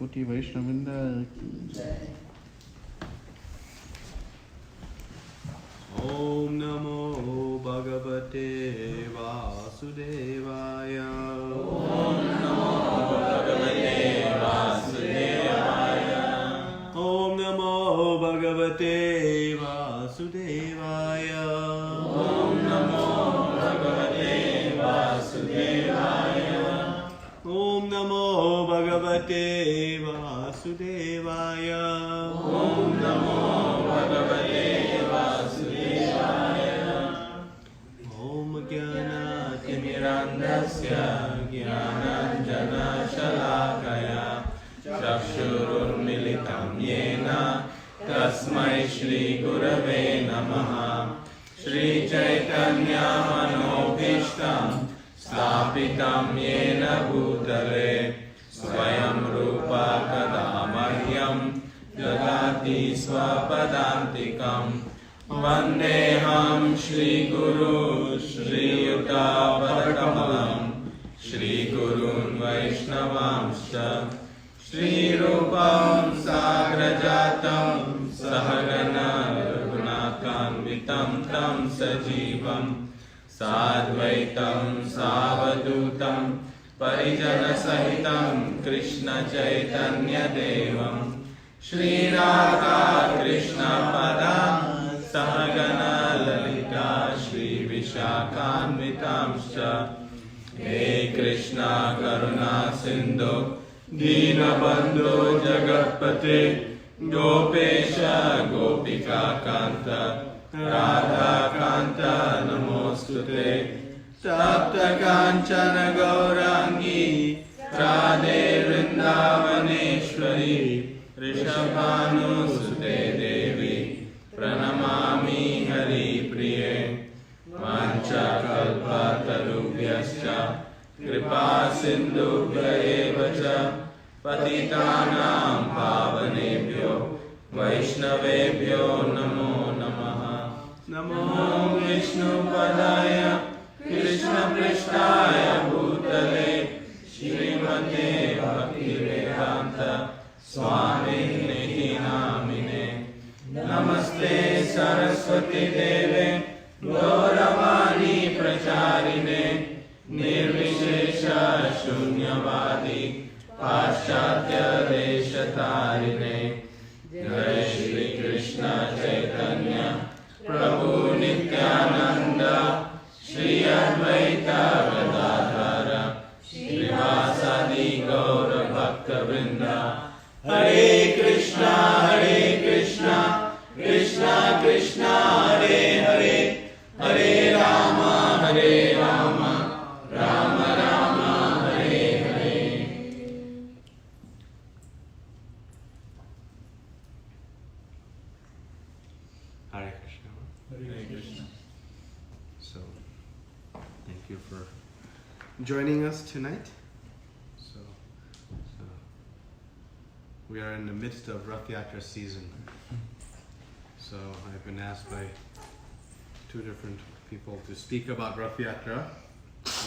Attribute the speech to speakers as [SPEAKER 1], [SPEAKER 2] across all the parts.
[SPEAKER 1] कोटि वैष्णववृंद ओम नमो भगवते वासुदेवाय ओम नमो भगवते वासुदेवाय ओम नमो भगवते वासुदेवाय ओम नमो भगवते वासुदेवाय ओम नमो भगवते वासुदेवाय ओम नमो भगवते वासुदेवाय ओम ज्ञानातिमिरान्धस्य ज्ञानाञ्जनशलाकया चक्षुरुन्मिलितं येन तस्मै श्रीगुरवे नमः श्रीचैतन्यमनोभीष्टं स्थापितं येन भूतले स्वयं रूपा कदा मह्यं ददाति स्वपदान्तिकं वन्देऽहं श्रीगुरु श्रीयुतापदकमलं श्रीगुरून् वैष्णवांश्च श्रीरूपं साग्रजातं सहगना रघुनाथान्वितं तं सजीवं साद्वैतं सावधूतं परिजनसहितं कृष्णचैतन्यदेवं श्रीराधा कृष्णपदां सहगना ललिता श्रीविशाखान्वितांश्च हे कृष्णा करुणा Sindhu Dinabandho Jagatpate Gopesha Gopika Kanta Radha Kanta Namostute Tapta Kanchana Gaurangi Radhe Vrindavaneshwari Rishabhanusute Devi Pranamami Hari Priye Mancha Kalpa Tarubhyascha Kripa Sindhubhya eva cha Patitanam Pavanebhyo Vaishnavebhyo Namo Namaha Namo Vishnu Padaya Krishna Prishtaya Bhutale Shrimate Bhaktivedanta Swami Niti Namine Namaste Saraswati Deve Gauravani Pracharine Nirvishesha Shunyavadi Paschatya Deshatarine Jai Shri Krishna Chaitanya Prabhu Nityananda Shri Advaita Gadadhara Srivasadi Gaura Bhakta Vrinda Hare Krishna Krishna Krishna Hare Hare Hare Rama Rama Rama Hare Hare.
[SPEAKER 2] Hare Krishna.
[SPEAKER 1] Hare Krishna.
[SPEAKER 2] So, thank you for joining us tonight. So we are in the midst of Rath Yatra season. So I've been asked by two different people to speak about Rath Yatra.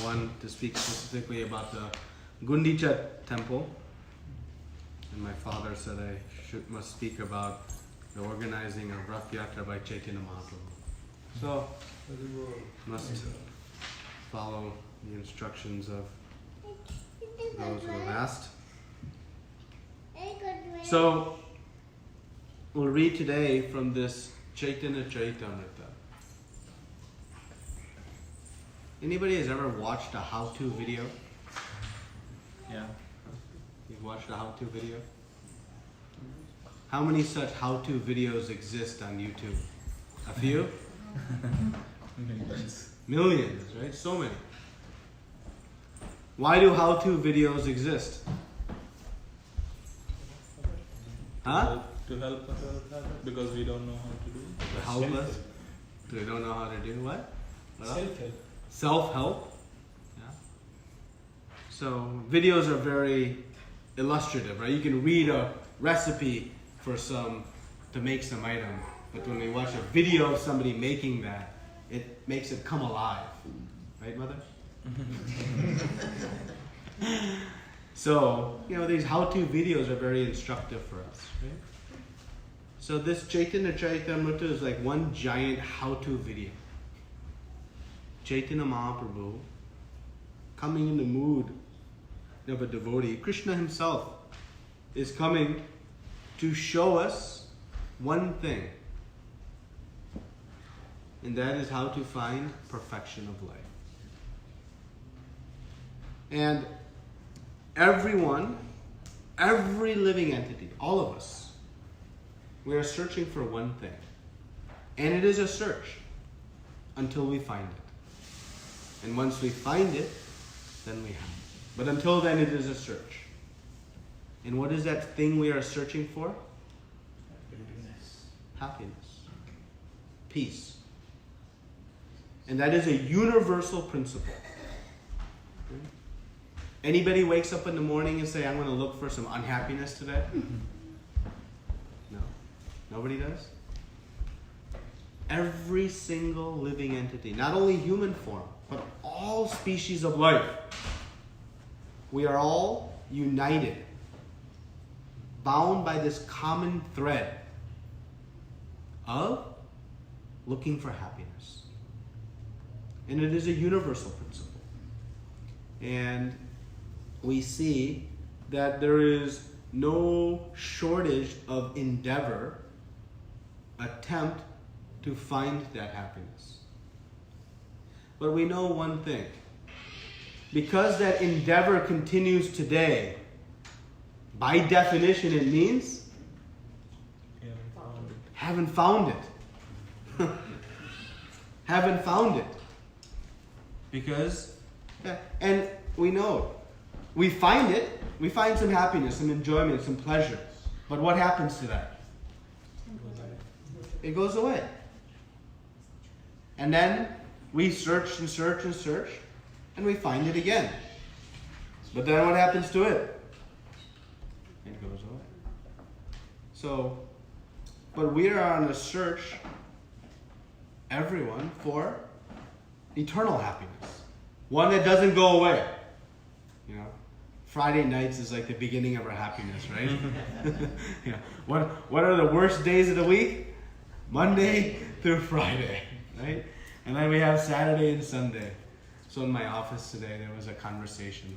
[SPEAKER 2] One to speak specifically about the Gundica temple, and my father said I must speak about the organizing of Rath Yatra by Chaitanya Mahaprabhu. So must follow the instructions of those who have asked. So we'll read today from this Chaitanya Charitamrita. Anybody has ever watched a how-to video?
[SPEAKER 1] Yeah.
[SPEAKER 2] You've watched a how-to video? How many such how-to videos exist on YouTube? A few? Millions, right? So many. Why do how-to videos exist? Huh?
[SPEAKER 1] To help us because we don't know how to do it.
[SPEAKER 2] To help us? They don't know how to do what?
[SPEAKER 3] Self-help.
[SPEAKER 2] Self-help. Yeah. So videos are very illustrative, right? You can read a recipe to make some item, but when we watch a video of somebody making that, it makes it come alive. Right, Mother? So, these how-to videos are very instructive for us, right? So this Chaitanya Charitamrita is like one giant how-to video. Chaitanya Mahaprabhu coming in the mood of a devotee. Krishna himself is coming to show us one thing, and that is how to find perfection of life. And everyone, every living entity, all of us, we are searching for one thing. And it is a search until we find it. And once we find it, then we have it. But until then, it is a search. And what is that thing we are searching for? Happiness. Peace. And that is a universal principle. Anybody wakes up in the morning and say, I'm going to look for some unhappiness today? No? Nobody does? Every single living entity, not only human form, but all species of life, we are all united, bound by this common thread of looking for happiness. And it is a universal principle. And we see that there is no shortage of endeavor, attempt to find that happiness. But we know one thing. Because that endeavor continues today, By definition, it means
[SPEAKER 1] Yeah, we found it.
[SPEAKER 2] haven't found it. Haven't found it. Because, and we know, we find it, we find some happiness, some enjoyment, some pleasure. But what happens to that? It goes away. And then we search and search and search, and we find it again. But then what happens to it? It goes away. So, but we are on a search, everyone, for eternal happiness. One that doesn't go away. You know, Friday nights is like the beginning of our happiness, right? Yeah. What are the worst days of the week? Monday through Friday, right? And then we have Saturday and Sunday. So in my office today, there was a conversation,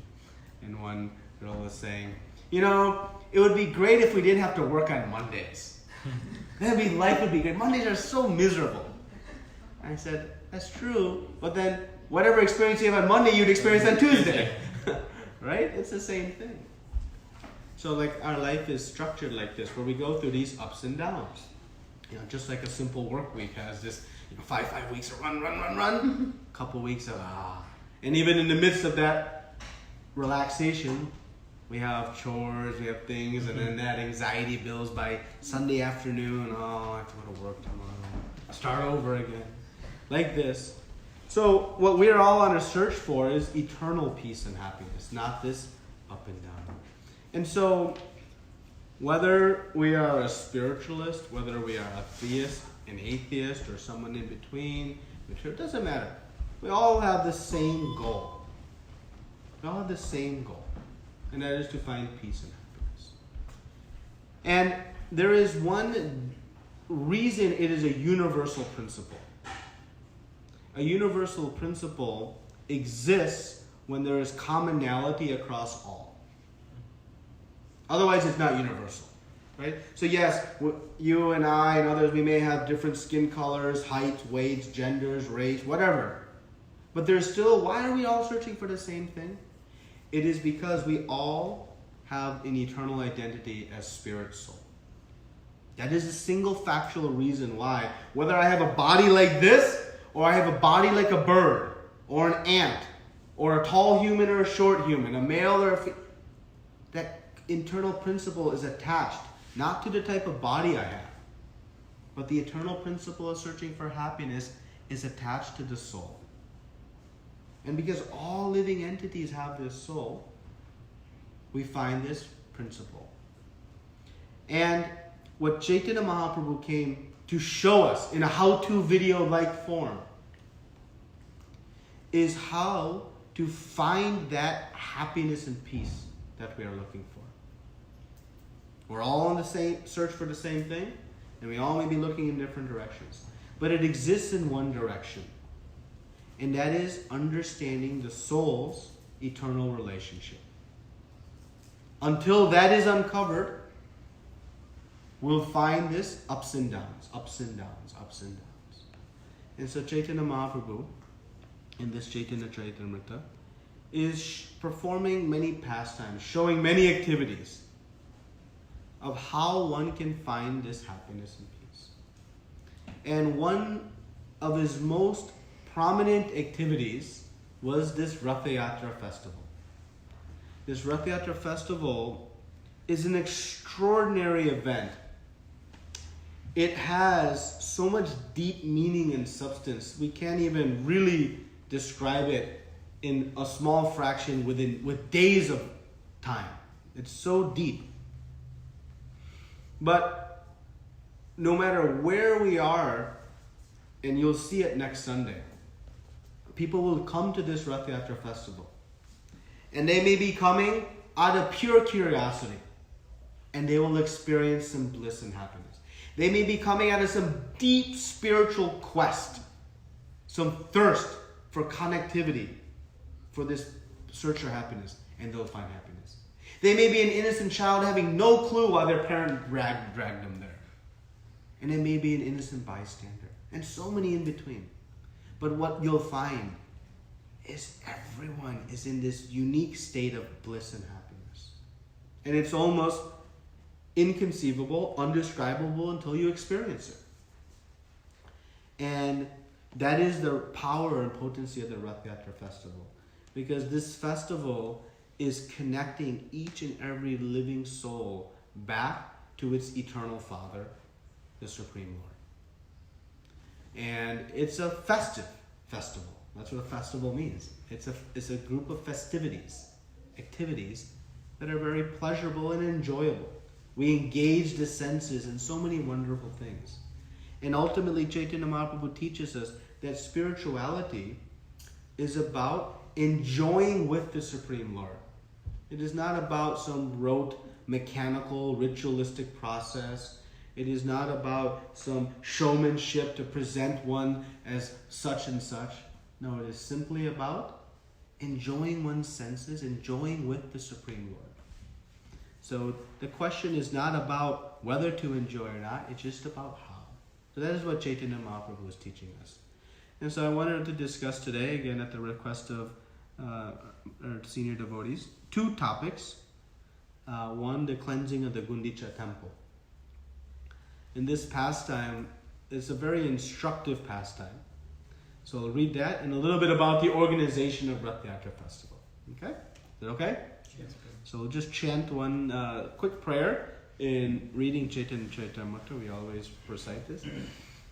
[SPEAKER 2] and one girl was saying, you know, it would be great if we didn't have to work on Mondays. Then life would be good. Mondays are so miserable. I said, that's true, but then whatever experience you have on Monday, you'd experience on Tuesday. Right? It's the same thing. So like our life is structured like this, where we go through these ups and downs. You know, just like a simple work week has this, 5 weeks of run, couple weeks of and even in the midst of that relaxation, we have chores, we have things, and then that anxiety builds by Sunday afternoon. Oh, I have to go to work tomorrow. Start over again. Like this. So what we're all on a search for is eternal peace and happiness, not this up and down. And so whether we are a spiritualist, whether we are a theist, an atheist, or someone in between, it doesn't matter. We all have the same goal. We all have the same goal. And that is to find peace and happiness. And there is one reason it is a universal principle. A universal principle exists when there is commonality across all. Otherwise, it's not universal, right? So yes, you and I and others, we may have different skin colors, heights, weights, genders, race, whatever. But there's still, why are we all searching for the same thing? It is because we all have an eternal identity as spirit soul. That is a single factual reason why, whether I have a body like this, or I have a body like a bird, or an ant, or a tall human or a short human, a male or a female, that internal principle is attached not to the type of body I have, but the eternal principle of searching for happiness is attached to the soul. And because all living entities have this soul, we find this principle. And what Chaitanya Mahaprabhu came to show us in a how-to video-like form is how to find that happiness and peace that we are looking for. We're all on the same search for the same thing, and we all may be looking in different directions. But it exists in one direction, and that is understanding the soul's eternal relationship. Until that is uncovered, we'll find this ups and downs, ups and downs, ups and downs. And so Chaitanya Mahaprabhu, in this Chaitanya Charitamrita, is performing many pastimes, showing many activities of how one can find this happiness and peace. And one of his most prominent activities was this Rath Yatra festival. This Rath Yatra festival is an extraordinary event. It has so much deep meaning and substance. We can't even really describe it in a small fraction with days of time. It's so deep. But no matter where we are, and you'll see it next Sunday, people will come to this Rath Yatra festival. And they may be coming out of pure curiosity. And they will experience some bliss and happiness. They may be coming out of some deep spiritual quest. Some thirst for connectivity. For this search for happiness. And they'll find happiness. They may be an innocent child having no clue why their parent dragged them there. And they may be an innocent bystander. And so many in between. But what you'll find is everyone is in this unique state of bliss and happiness. And it's almost inconceivable, undescribable until you experience it. And that is the power and potency of the Rath Yatra festival. Because this festival is connecting each and every living soul back to its eternal Father, the Supreme Lord. And it's a festive festival. That's what a festival means. It's a group of festivities, activities that are very pleasurable and enjoyable. We engage the senses in so many wonderful things. And ultimately, Chaitanya Mahaprabhu teaches us that spirituality is about enjoying with the Supreme Lord. It is not about some rote, mechanical, ritualistic process. It is not about some showmanship to present one as such and such. No, it is simply about enjoying one's senses, enjoying with the Supreme Lord. So the question is not about whether to enjoy or not, it's just about how. So that is what Chaitanya Mahaprabhu is teaching us. And so I wanted to discuss today, again at the request of our senior devotees, two topics. One, the cleansing of the Gundica temple. In this pastime, it's a very instructive pastime. So I'll read that and a little bit about the organization of Rath Yatra Festival. Okay? Is that okay?
[SPEAKER 1] Yes,
[SPEAKER 2] So we'll just chant one quick prayer in reading Chaitanya Charitamrita. We always recite this.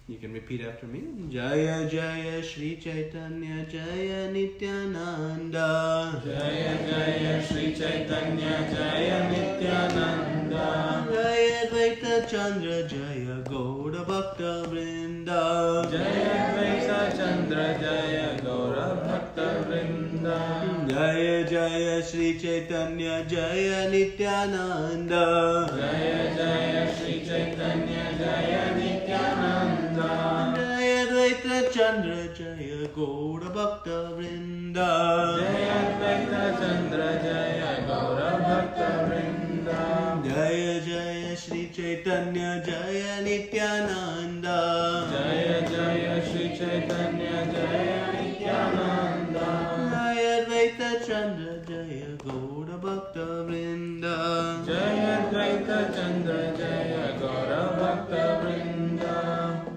[SPEAKER 2] You can repeat after me. Jaya Jaya Shri Chaitanya Jaya Nityananda.
[SPEAKER 1] Jaya Jaya Shri Chaitanya Jaya Nityananda.
[SPEAKER 2] Jaya Dvaita Chandra Jaya Gaura Bhakta Vrinda.
[SPEAKER 1] Jaya Dvaita Chandra Jaya Gaura Bhakta Vrinda.
[SPEAKER 2] Jaya Jaya Shri Chaitanya Jaya Nityananda.
[SPEAKER 1] Jaya Jaya Shri Chaitanya Jaya Nityananda.
[SPEAKER 2] Jaya Dvaita Chandra Jaya Gaura Bhakta Vrinda.
[SPEAKER 1] Jaya Dvaita Chandra Jaya Gaura Bhakta Vrinda.
[SPEAKER 2] Jaya Jaya Shri Chaitanya Jaya Nityananda.
[SPEAKER 1] Jaya Jaya Shri Chaitanya Jaya Nityananda.
[SPEAKER 2] Jaya Dvaita Chandra Jaya Gaura Bhakta Vrinda.
[SPEAKER 1] Jaya Dvaita Chandra Jaya Gaura Bhakta Vrinda.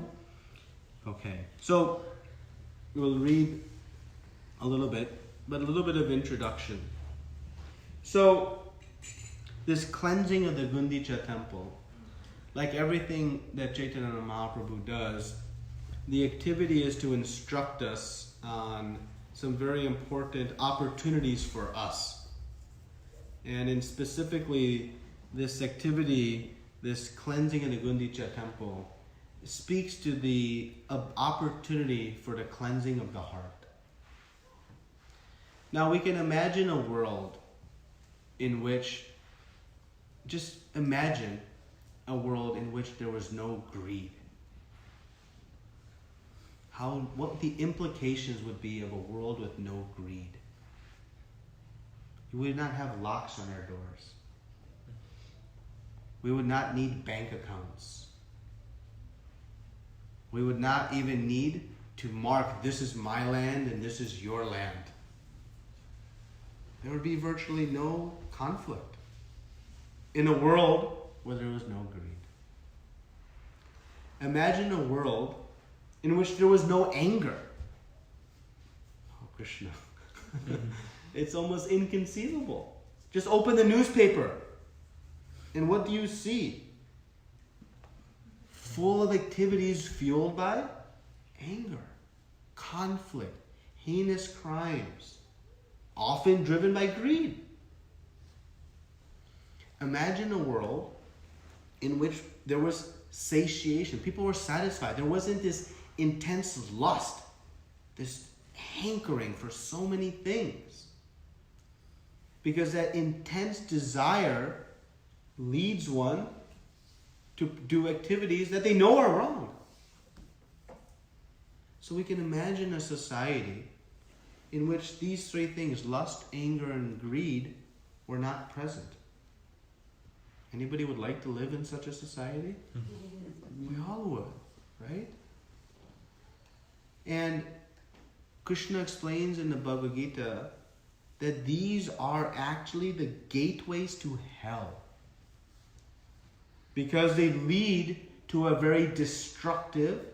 [SPEAKER 2] Okay, so we'll read a little bit, but a little bit of introduction. So, this cleansing of the Gundica temple, like everything that Chaitanya Mahaprabhu does, the activity is to instruct us on some very important opportunities for us. And in specifically, this activity, this cleansing of the Gundica temple, speaks to the opportunity for the cleansing of the heart. Now we can imagine a world in which, just imagine a world in which there was no greed. What the implications would be of a world with no greed. We would not have locks on our doors. We would not need bank accounts. We would not even need to mark, this is my land and this is your land. There would be virtually no conflict in a world where there was no greed. Imagine a world in which there was no anger. Oh, Krishna. It's almost inconceivable. Just open the newspaper. And what do you see? Full of activities fueled by anger, conflict, heinous crimes, often driven by greed. Imagine a world in which there was satiation. People were satisfied. There wasn't this intense lust, this hankering for so many things. Because that intense desire leads one to do activities that they know are wrong. So we can imagine a society in which these three things, lust, anger, and greed, were not present. Anybody would like to live in such a society? We all would, right? And Krishna explains in the Bhagavad Gita that these are actually the gateways to hell. Because they lead to a very destructive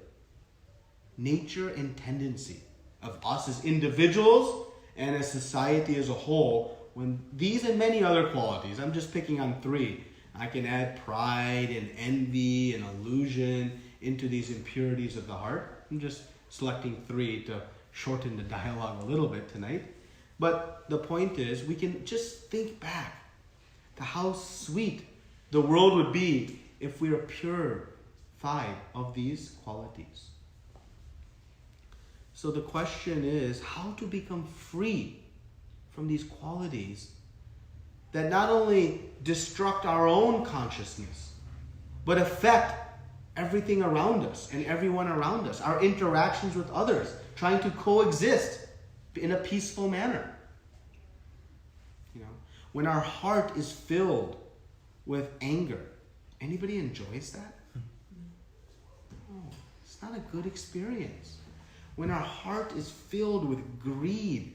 [SPEAKER 2] nature and tendency of us as individuals and as society as a whole. When these and many other qualities, I'm just picking on 3. I can add pride and envy and illusion into these impurities of the heart. I'm just selecting 3 to shorten the dialogue a little bit tonight. But the point is, we can just think back to how sweet the world would be if we are purified of these qualities. So the question is, how to become free from these qualities that not only destruct our own consciousness, but affect everything around us and everyone around us, our interactions with others, trying to coexist in a peaceful manner. When our heart is filled with anger, anybody enjoys that? No, it's not a good experience. When our heart is filled with greed,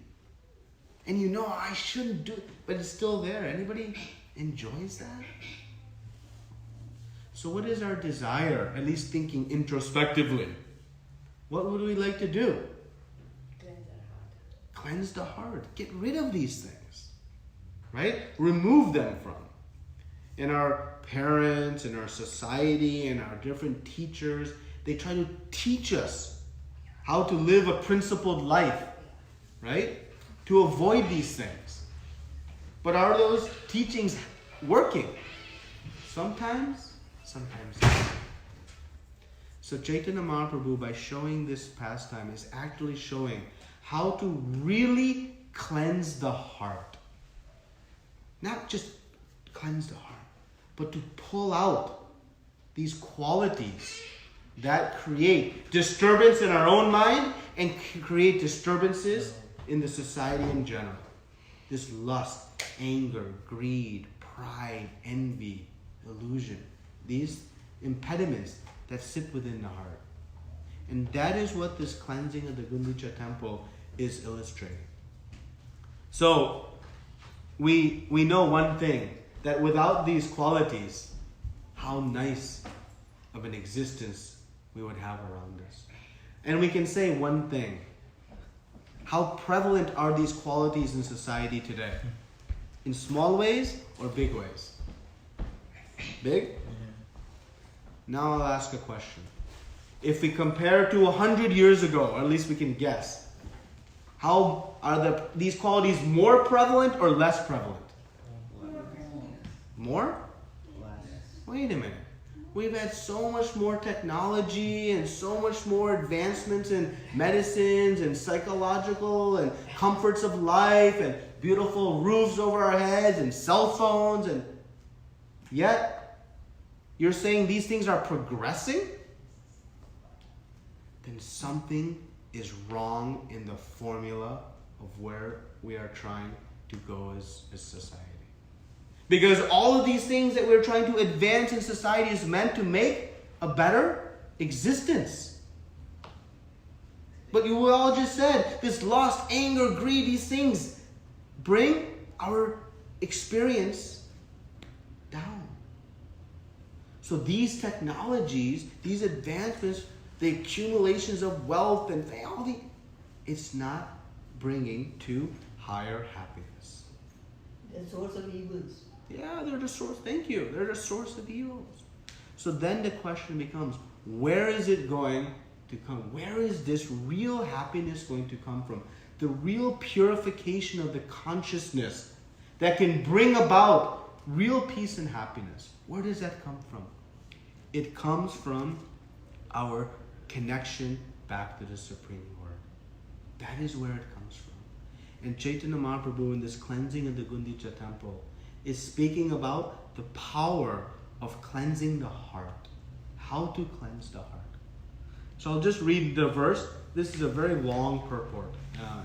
[SPEAKER 2] and I shouldn't do it, but it's still there. Anybody enjoys that? So what is our desire, at least thinking introspectively? What would we like to do? Cleanse the heart. Get rid of these things. Right? Remove them from. And our parents and our society and our different teachers, they try to teach us how to live a principled life. Right? To avoid these things. But are those teachings working? Sometimes not. So Chaitanya Mahaprabhu, by showing this pastime, is actually showing how to really cleanse the heart. Not just cleanse the heart, but to pull out these qualities that create disturbance in our own mind and create disturbances in the society in general. This lust, anger, greed, pride, envy, illusion. These impediments that sit within the heart. And that is what this cleansing of the Gundica temple is illustrating. So, we know one thing, that without these qualities, how nice of an existence we would have around us. And we can say one thing. How prevalent are these qualities in society today? In small ways or big ways? Big? Now I'll ask a question. If we compare to 100 years ago, or at least we can guess, how are these qualities more prevalent or less prevalent? More? Wait a minute. We've had so much more technology and so much more advancements in medicines and psychological and comforts of life and beautiful roofs over our heads and cell phones, and yet you're saying these things are progressing? Then something is wrong in the formula of where we are trying to go as society. Because all of these things that we're trying to advance in society is meant to make a better existence. But you all just said, this lust, anger, greed, these things bring our experience down. So these technologies, these advancements, the accumulations of wealth and all it's not bringing to higher happiness.
[SPEAKER 3] The source of evils.
[SPEAKER 2] Yeah, they're the source. Thank you. They're the source of evils. So then the question becomes, where is it going to come? Where is this real happiness going to come from? The real purification of the consciousness that can bring about real peace and happiness. Where does that come from? It comes from our connection back to the Supreme Lord. That is where it comes from. And Chaitanya Mahaprabhu, in this cleansing of the Gundica temple, is speaking about the power of cleansing the heart. How to cleanse the heart. So I'll just read the verse. This is a very long purport.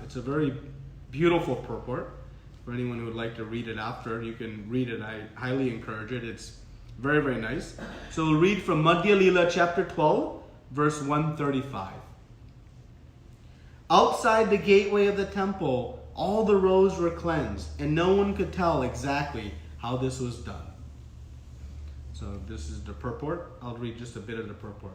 [SPEAKER 2] It's a very beautiful purport. For anyone who would like to read it after, you can read it. I highly encourage it. It's very, very nice. So we'll read from Madhya Lila chapter 12, verse 135. Outside the gateway of the temple, all the roads were cleansed, and no one could tell exactly how this was done. So this is the purport. I'll read just a bit of the purport.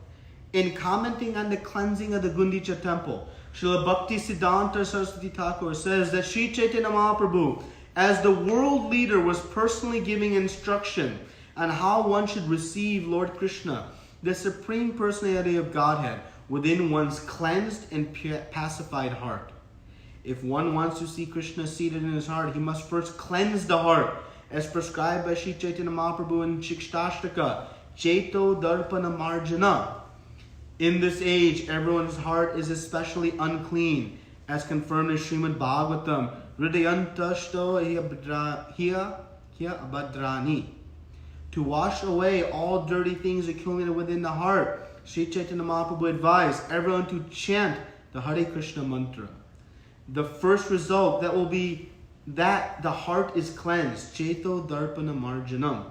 [SPEAKER 2] In commenting on the cleansing of the Gundica temple, Srila Bhakti Siddhanta Saraswati Thakur says that Sri Chaitanya Mahaprabhu, as the world leader, was personally giving instruction on how one should receive Lord Krishna, the Supreme Personality of Godhead, within one's cleansed and pacified heart. If one wants to see Krishna seated in his heart, he must first cleanse the heart, as prescribed by Sri Chaitanya Mahaprabhu in Shikstashtaka, Chaito Darpana Marjana. In this age, everyone's heart is especially unclean, as confirmed in Srimad Bhagavatam, Hridayantashto hiya abhadrani. To wash away all dirty things accumulated within the heart, Sri Chaitanya Mahaprabhu advised everyone to chant the Hare Krishna mantra. The first result that will be that the heart is cleansed, Chaito Darpana Marjanam.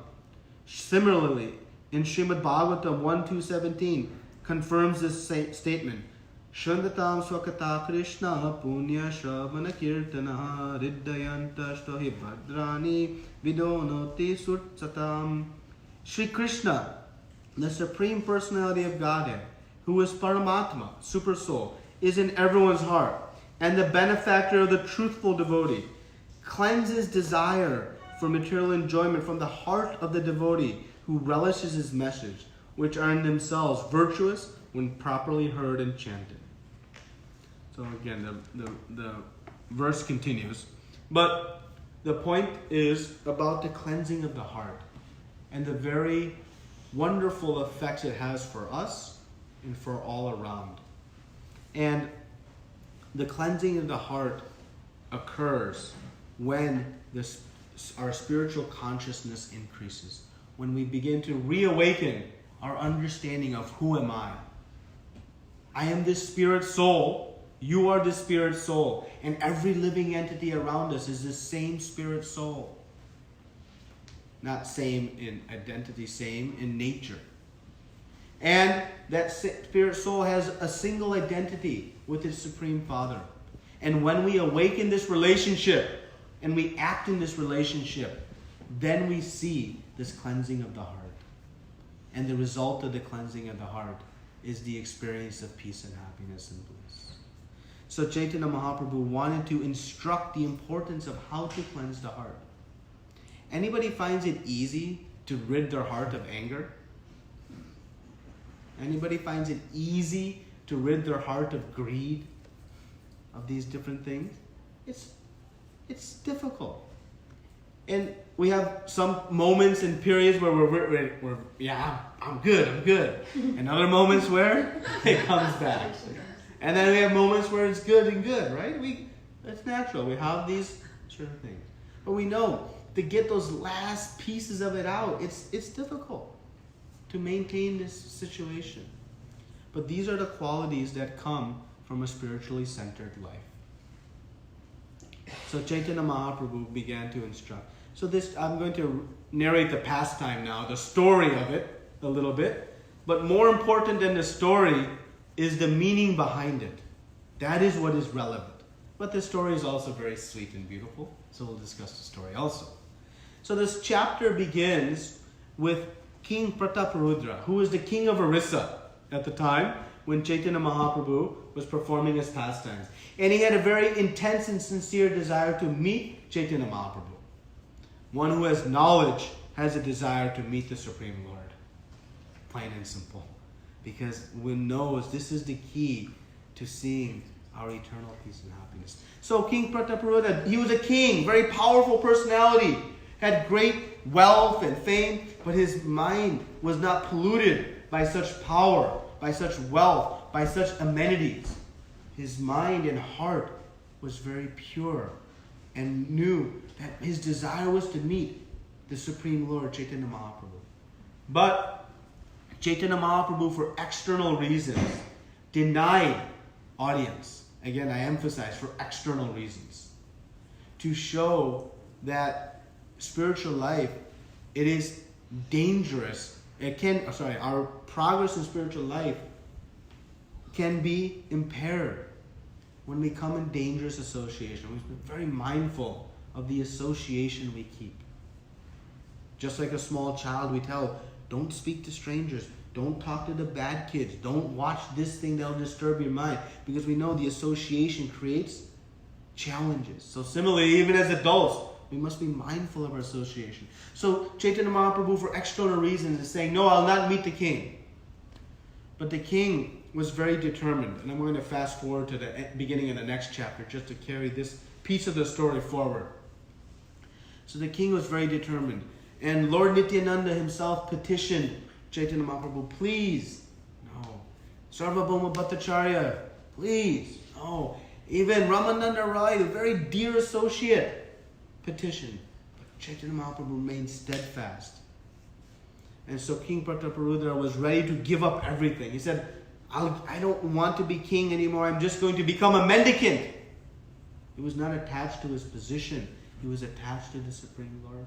[SPEAKER 2] Similarly, in Srimad Bhagavatam 1.2.17, confirms this statement. Shandatam Swakata Krishna Punya Shravana Kirtana Riddayanta Shtohi Bhadrani Vidonoti Surtsatam. Sri Krishna, the Supreme Personality of Godhead, who is Paramatma, Super Soul, is in everyone's heart, and the benefactor of the truthful devotee, cleanses desire for material enjoyment from the heart of the devotee who relishes his message, which are in themselves virtuous when properly heard and chanted. So again, the verse continues. But the point is about the cleansing of the heart and the very wonderful effects it has for us and for all around. And the cleansing of the heart occurs when our spiritual consciousness increases, when we begin to reawaken our understanding of who am I. I am this spirit soul, you are the spirit soul, and every living entity around us is the same spirit soul. Not same in identity, same in nature. And that spirit soul has a single identity with its Supreme Father. And when we awaken this relationship and we act in this relationship, then we see this cleansing of the heart. And the result of the cleansing of the heart is the experience of peace and happiness and bliss. So Chaitanya Mahaprabhu wanted to instruct the importance of how to cleanse the heart. Anybody finds it easy to rid their heart of anger? Anybody finds it easy to rid their heart of greed, of these different things? It's difficult. And we have some moments and periods where we're yeah, I'm good. And other moments where it comes back. And then we have moments where it's good and good, right? That's natural. We have these certain things. But we know to get those last pieces of it out, it's difficult to maintain this situation. But these are the qualities that come from a spiritually centered life. So Chaitanya Mahaprabhu began to instruct. So I'm going to narrate the pastime now, the story of it a little bit. But more important than the story is the meaning behind it. That is what is relevant. But the story is also very sweet and beautiful. So we'll discuss the story also. So this chapter begins with King Prataparudra, who was the king of Orissa at the time when Chaitanya Mahaprabhu was performing his pastimes. And he had a very intense and sincere desire to meet Chaitanya Mahaprabhu. One who has knowledge has a desire to meet the Supreme Lord. Plain and simple. Because one knows this is the key to seeing our eternal peace and happiness. So King Prataparudra, he was a king, very powerful personality, had great wealth and fame, but his mind was not polluted by such power, by such wealth, by such amenities. His mind and heart was very pure and knew that his desire was to meet the Supreme Lord, Chaitanya Mahaprabhu. But Chaitanya Mahaprabhu, for external reasons, denied audience. Again, I emphasize, for external reasons. To show that spiritual life, it is dangerous. Our progress in spiritual life can be impaired when we come in dangerous association, we must be very mindful of the association we keep. Just like a small child, we tell, don't speak to strangers. Don't talk to the bad kids. Don't watch this thing that'll disturb your mind. Because we know the association creates challenges. So similarly, even as adults, we must be mindful of our association. So Chaitanya Mahaprabhu, for external reasons, is saying, no, I'll not meet the king. But the king was very determined. And I'm going to fast forward to the beginning of the next chapter just to carry this piece of the story forward. So the king was very determined. And Lord Nityananda himself petitioned Chaitanya Mahaprabhu, please, no. Sarvabhauma Bhattacharya, please, no. Even Ramananda Rai, the very dear associate, petitioned. But Chaitanya Mahaprabhu remained steadfast. And so King Prataparudra was ready to give up everything. He said, I don't want to be king anymore. I'm just going to become a mendicant. He was not attached to his position. He was attached to the Supreme Lord.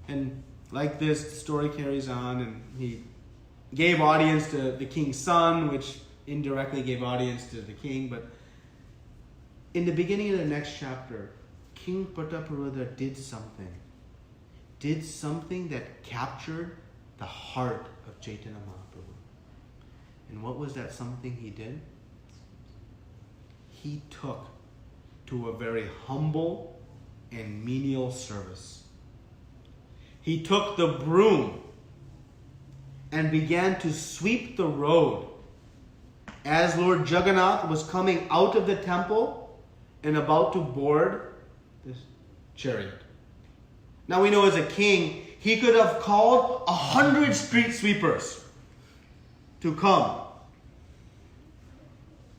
[SPEAKER 2] And like this, the story carries on, and he gave audience to the king's son, which indirectly gave audience to the king. But in the beginning of the next chapter, King Prataparudra did something that captured the heart of Chaitanya Mahaprabhu. And what was that something he did? He took to a very humble and menial service. He took the broom and began to sweep the road as Lord Jagannath was coming out of the temple and about to board this chariot. Now we know as a king, he could have called 100 street sweepers to come.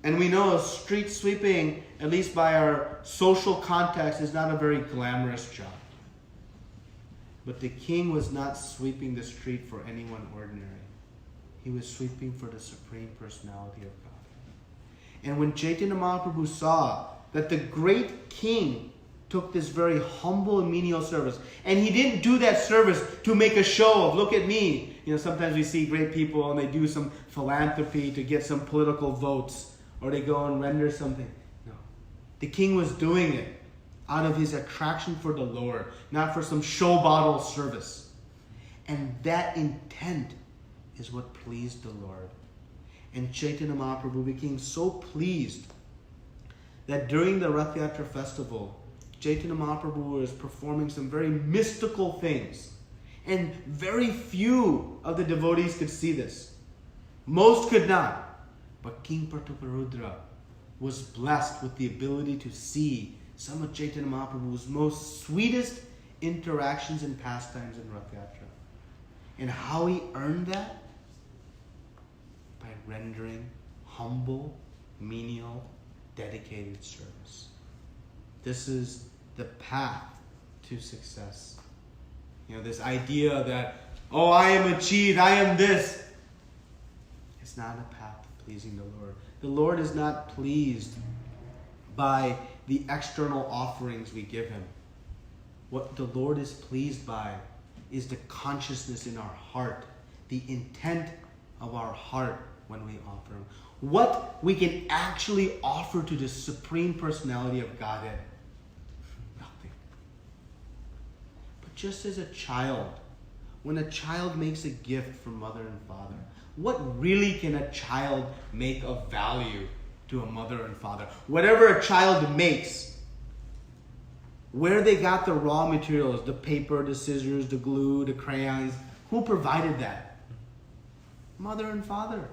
[SPEAKER 2] And we know street sweeping, at least by our social context, is not a very glamorous job. But the king was not sweeping the street for anyone ordinary. He was sweeping for the Supreme Personality of God. And when Chaitanya Mahaprabhu saw that the great king took this very humble and menial service, and he didn't do that service to make a show of, look at me. You know, sometimes we see great people and they do some philanthropy to get some political votes, or they go and render something. No. The king was doing it out of his attraction for the Lord, not for some show bottle service. And that intent is what pleased the Lord. And Chaitanya Mahaprabhu became so pleased that during the Rath Yatra festival, Chaitanya Mahaprabhu was performing some very mystical things. And very few of the devotees could see this. Most could not. But King Prataparudra was blessed with the ability to see some of Chaitanya Mahaprabhu's most sweetest interactions and pastimes in Rath Yatra. And how he earned that? By rendering humble, menial, dedicated service. This is the path to success. You know, this idea that, oh, I am achieved, I am this. It's not a path to pleasing the Lord. The Lord is not pleased by the external offerings we give him. What the Lord is pleased by is the consciousness in our heart, the intent of our heart when we offer him. What we can actually offer to the Supreme Personality of Godhead. Nothing. But just as a child, when a child makes a gift from mother and father, what really can a child make of value to a mother and father? Whatever a child makes, where they got the raw materials, the paper, the scissors, the glue, the crayons, who provided that? Mother and father.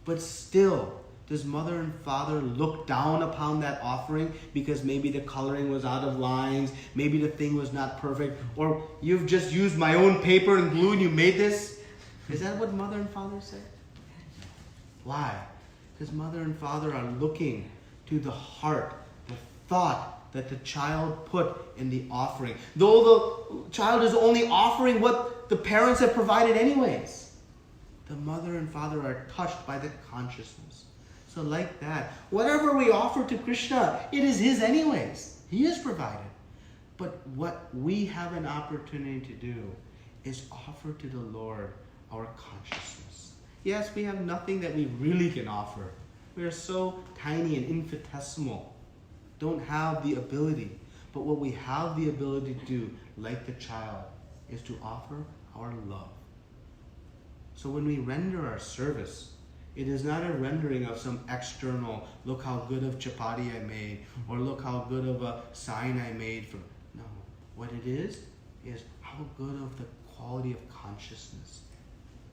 [SPEAKER 2] But still, does mother and father look down upon that offering because maybe the coloring was out of lines, maybe the thing was not perfect, or you've just used my own paper and glue and you made this? Is that what mother and father say? Why? Because mother and father are looking to the heart, the thought that the child put in the offering. Though the child is only offering what the parents have provided anyways. The mother and father are touched by the consciousness. So like that, whatever we offer to Krishna, it is his anyways. He has provided. But what we have an opportunity to do is offer to the Lord our consciousness. Yes, we have nothing that we really can offer. We are so tiny and infinitesimal, don't have the ability. But what we have the ability to do, like the child, is to offer our love. So when we render our service, it is not a rendering of some external, look how good of chapati I made, or look how good of a sign I made. No, what it is how good of the quality of consciousness.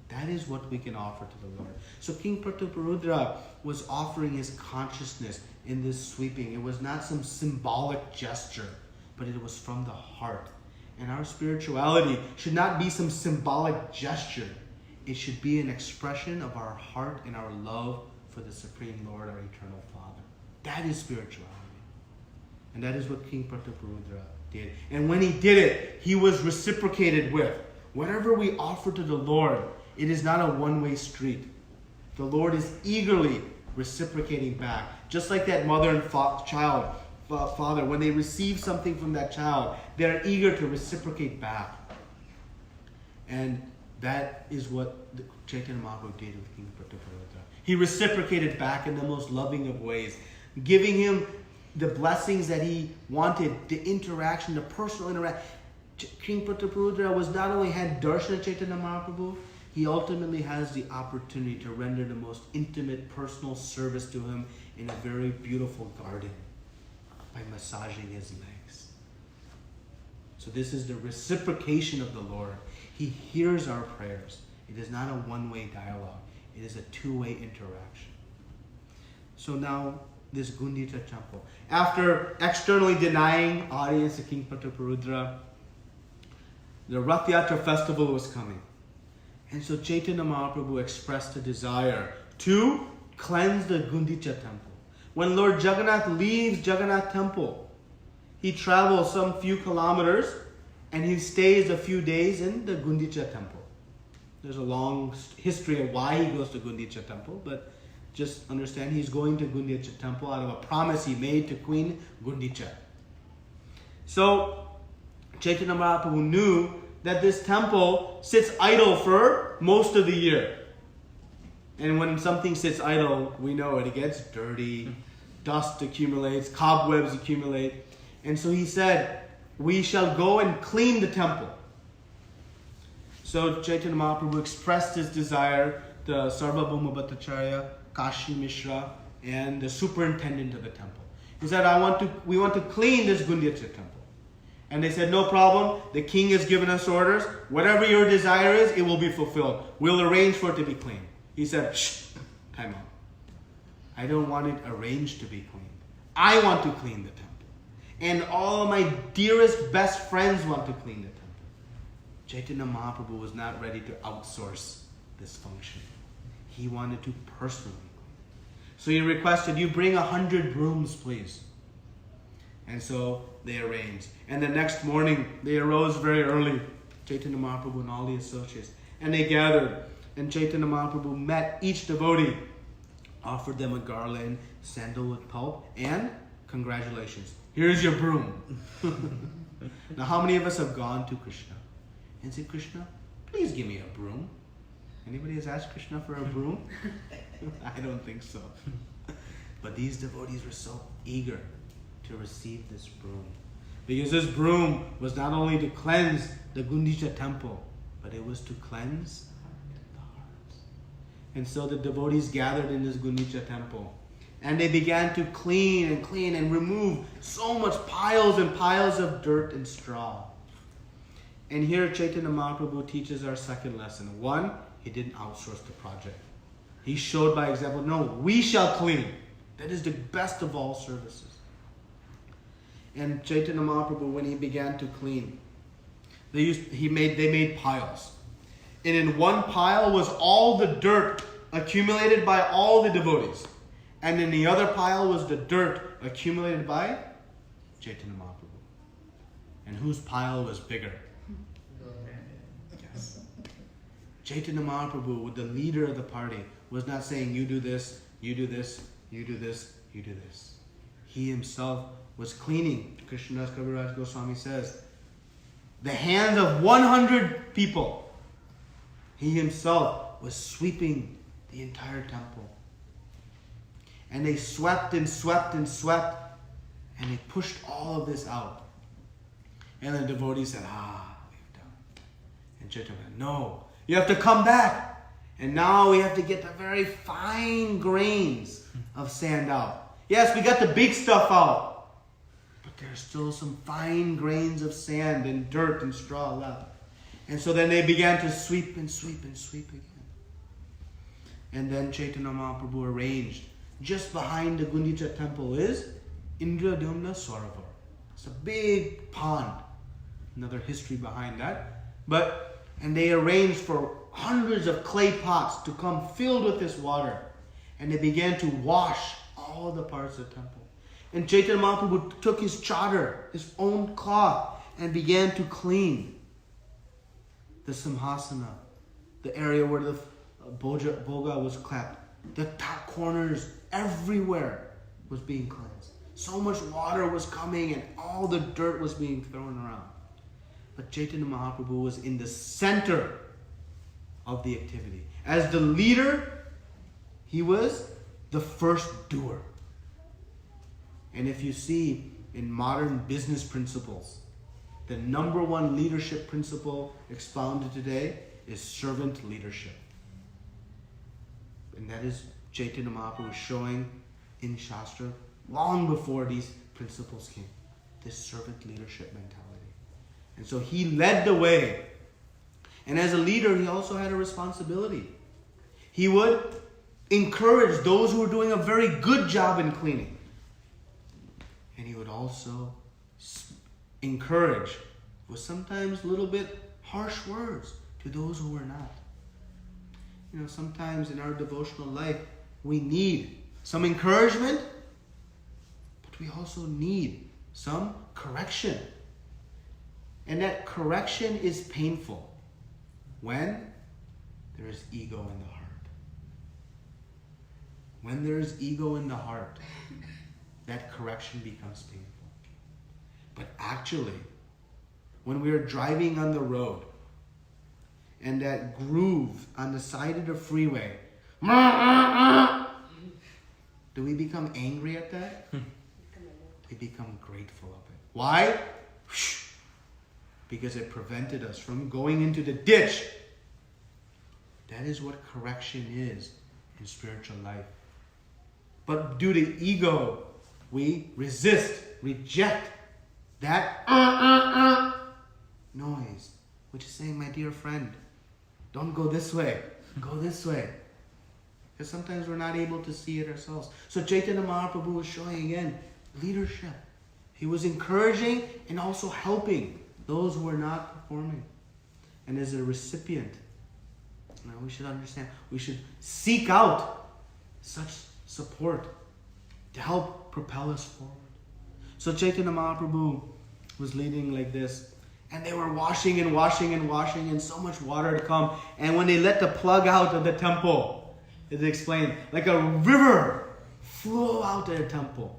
[SPEAKER 2] That is what we can offer to the Lord. So King Prataparudra was offering his consciousness in this sweeping. It was not some symbolic gesture, but it was from the heart. And our spirituality should not be some symbolic gesture. It should be an expression of our heart and our love for the Supreme Lord, our Eternal Father. That is spirituality. And that is what King Prataparudra did. And when he did it, he was reciprocated with. Whatever we offer to the Lord, it is not a one-way street. The Lord is eagerly reciprocating back. Just like that mother and father, when they receive something from that child, they're eager to reciprocate back. And that is what Chaitanya Mahaprabhu did with King Prataparudra. He reciprocated back in the most loving of ways, giving him the blessings that he wanted, the interaction, the personal interaction. King Prataparudra was not only had darshan Chaitanya Mahaprabhu, he ultimately has the opportunity to render the most intimate personal service to him in a very beautiful garden by massaging his legs. So this is the reciprocation of the Lord. He hears our prayers. It is not a one-way dialogue. It is a two-way interaction. So now, this Gundica temple. After externally denying audience to King Prataparudra, the Rath Yatra festival was coming. And so Chaitanya Mahaprabhu expressed a desire to cleanse the Gundica temple. When Lord Jagannath leaves Jagannath temple, he travels some few kilometers and he stays a few days in the Gundica temple. There's a long history of why he goes to Gundica temple, but just understand he's going to Gundica temple out of a promise he made to Queen Gundica. So Chaitanya Mahaprabhu knew that this temple sits idle for most of the year. And when something sits idle, we know it gets dirty, dust accumulates, cobwebs accumulate. And so he said, we shall go and clean the temple. So Chaitanya Mahaprabhu expressed his desire to Sarvabhauma Bhattacharya, Kashi Mishra, and the superintendent of the temple. He said, we want to clean this Gundica temple. And they said, no problem. The king has given us orders. Whatever your desire is, it will be fulfilled. We'll arrange for it to be clean. He said, shh, time out. I don't want it arranged to be clean. I want to clean the temple. And all of my dearest, best friends want to clean the temple. Chaitanya Mahaprabhu was not ready to outsource this function. He wanted to personally. So he requested, you bring 100 brooms, please. And so they arranged. And the next morning, they arose very early, Chaitanya Mahaprabhu and all the associates. And they gathered. And Chaitanya Mahaprabhu met each devotee, offered them a garland, sandalwood pulp, and congratulations. Here's your broom. Now, how many of us have gone to Krishna and said, Krishna, please give me a broom? Anybody has asked Krishna for a broom? I don't think so. But these devotees were so eager to receive this broom. Because this broom was not only to cleanse the Gundica temple, but it was to cleanse the hearts. And so the devotees gathered in this Gundica temple. And they began to clean and remove so much piles and piles of dirt and straw. And here Chaitanya Mahaprabhu teaches our second lesson. One, he didn't outsource the project. He showed by example, no, we shall clean. That is the best of all services. And Chaitanya Mahaprabhu, when he began to clean, they made piles. And in one pile was all the dirt accumulated by all the devotees. And in the other pile was the dirt accumulated by Chaitanya Mahaprabhu. And whose pile was bigger? Yes. Chaitanya Mahaprabhu, the leader of the party, was not saying, you do this, you do this, you do this, you do this. He himself was cleaning. Krishnadas Kaviraj Goswami says, the hands of 100 people. He himself was sweeping the entire temple. And they swept and swept and swept, and they pushed all of this out. And the devotees said, we've done. And Chaitanya said, no, you have to come back. And now we have to get the very fine grains of sand out. Yes, we got the big stuff out, but there's still some fine grains of sand and dirt and straw left. And so then they began to sweep and sweep and sweep again. And then Chaitanya Mahaprabhu arranged, just behind the Gundica temple is Indradyumna Sarovar. It's a big pond. Another history behind that. And they arranged for hundreds of clay pots to come filled with this water. And they began to wash all the parts of the temple. And Chaitanya Mahaprabhu took his chadar, his own cloth, and began to clean the simhasana, the area where the boga was clapped. The top corners, everywhere was being cleansed. So much water was coming and all the dirt was being thrown around. But Chaitanya Mahaprabhu was in the center of the activity. As the leader, he was the first doer. And if you see in modern business principles, the number one leadership principle expounded today is servant leadership. And that is Chaitanya Mahaprabhu showing in Shastra long before these principles came. This servant leadership mentality. And so he led the way. And as a leader, he also had a responsibility. He would encourage those who were doing a very good job in cleaning. And he would also encourage with sometimes a little bit harsh words to those who were not. You know, sometimes in our devotional life, we need some encouragement, but we also need some correction. And that correction is painful when there is ego in the heart. When there is ego in the heart, that correction becomes painful. But actually, when we are driving on the road and that groove on the side of the freeway, do we become angry at that? We become grateful of it. Why? Because it prevented us from going into the ditch. That is what correction is in spiritual life. But due to ego, we resist, reject that noise, which is saying, my dear friend, don't go this way, go this way. Because sometimes we're not able to see it ourselves. So Chaitanya Mahaprabhu was showing again leadership. He was encouraging and also helping those who were not performing. And as a recipient, we should understand, we should seek out such support to help propel us forward. So Chaitanya Mahaprabhu was leading like this. And they were washing and washing and washing, and so much water had come. And when they let the plug out of the temple, it explained, like a river flew out of the temple,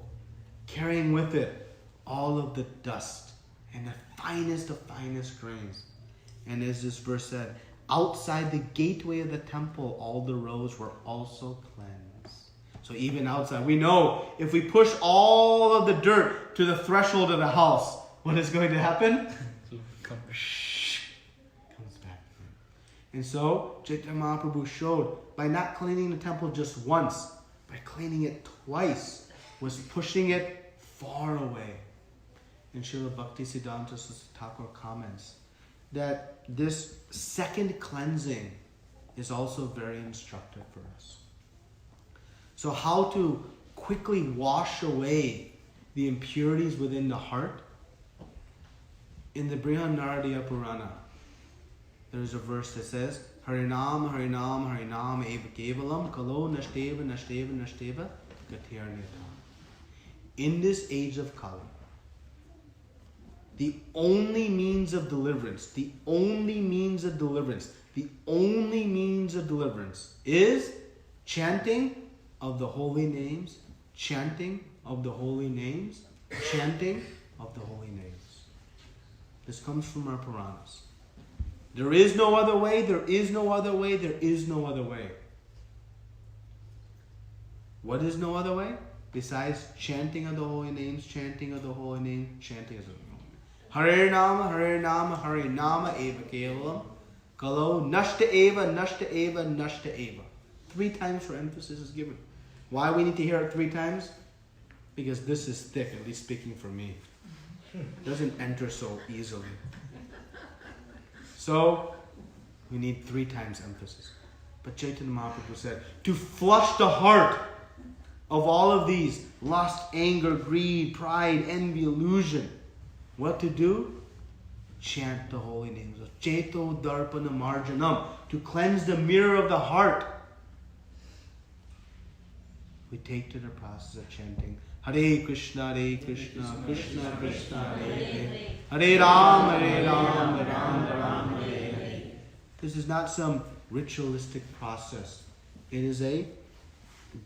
[SPEAKER 2] carrying with it all of the dust and the finest of finest grains. And as this verse said, outside the gateway of the temple, all the roads were also cleansed. So even outside, we know if we push all of the dirt to the threshold of the house, what is going to happen? Comes back. And so Chaitanya Mahaprabhu showed by not cleaning the temple just once, by cleaning it twice, was pushing it far away. And Srila Bhaktisiddhanta Thakur comments that this second cleansing is also very instructive for us. So how to quickly wash away the impurities within the heart? In the Brihadaranyaka Purana, there is a verse that says, Harinam, Harinam, Harinam, Eva Kevalam, Kalo, Nashteva, Nashteva, Nashteva, Gatirnita. In this age of Kali, the only means of deliverance is chanting of the holy names, chanting of the holy names, chanting of the holy names. This comes from our Puranas. There is no other way, there is no other way, there is no other way. What is no other way? Besides chanting of the holy names, chanting of the holy name, chanting of the holy name. Hare Nama, Hare Nama eva kevalam. Kalo nashta eva, nashta eva, nashta eva. 3 times for emphasis is given. Why we need to hear it 3 times? Because this is thick, at least speaking for me. It doesn't enter so easily. So, we need 3 times emphasis. But Chaitanya Mahaprabhu said, to flush the heart of all of these, lust, anger, greed, pride, envy, illusion, what to do? Chant the holy names of Cheto Darpana Marjanam, to cleanse the mirror of the heart. We take to the process of chanting Hare Krishna, Krishna Krishna, Hare Hare, Hare Ram, Ram Ram, Hare Hare. This is not some ritualistic process. It is a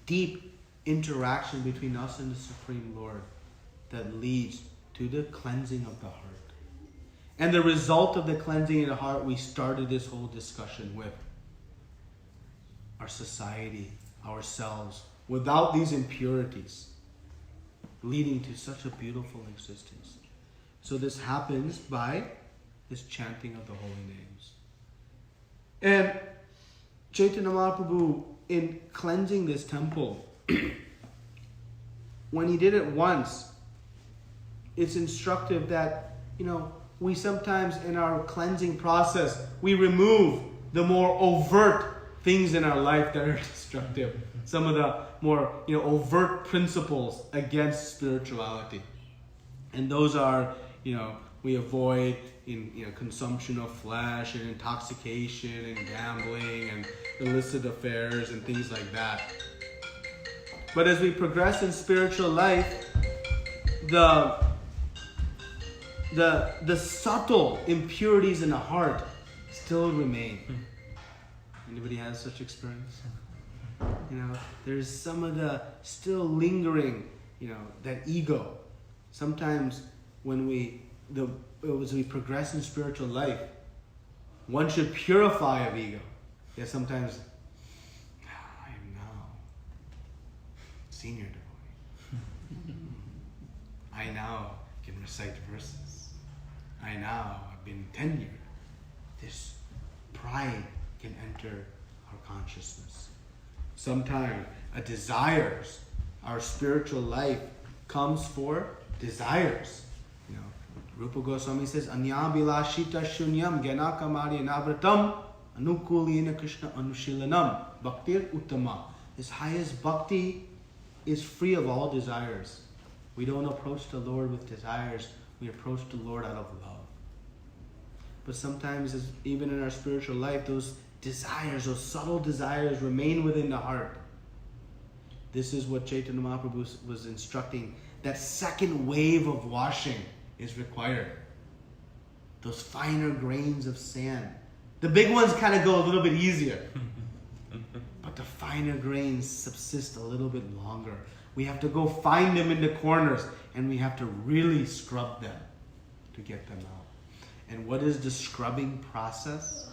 [SPEAKER 2] deep interaction between us and the Supreme Lord that leads to the cleansing of the heart. And the result of the cleansing of the heart, we started this whole discussion with our society, ourselves, without these impurities, leading to such a beautiful existence. So this happens by this chanting of the holy names. And Chaitanya Mahaprabhu, in cleansing this temple, when he did it once, it's instructive that, we sometimes in our cleansing process, we remove the more overt things in our life that are destructive. Some of the more, overt principles against spirituality. And those are, we avoid consumption of flesh and intoxication and gambling and illicit affairs and things like that. But as we progress in spiritual life, the subtle impurities in the heart still remain. Anybody has such experience? There's some of the still lingering, that ego. Sometimes as we progress in spiritual life, one should purify of ego. Yet sometimes, I am now senior devotee. I now can recite verses. I now have been tenured. This pride can enter our consciousness. Sometimes our spiritual life comes for desires. Rupa Goswami says, Anyabilashita shunyam gyanakamari navratam anukulina Krishna anushilanam bhaktir uttama. His highest bhakti is free of all desires. We don't approach the Lord with desires. We approach the Lord out of love. But sometimes, even in our spiritual life, those desires, those subtle desires remain within the heart. This is what Chaitanya Mahaprabhu was instructing. That second wave of washing is required. Those finer grains of sand. The big ones kind of go a little bit easier. But the finer grains subsist a little bit longer. We have to go find them in the corners and we have to really scrub them to get them out. And what is the scrubbing process?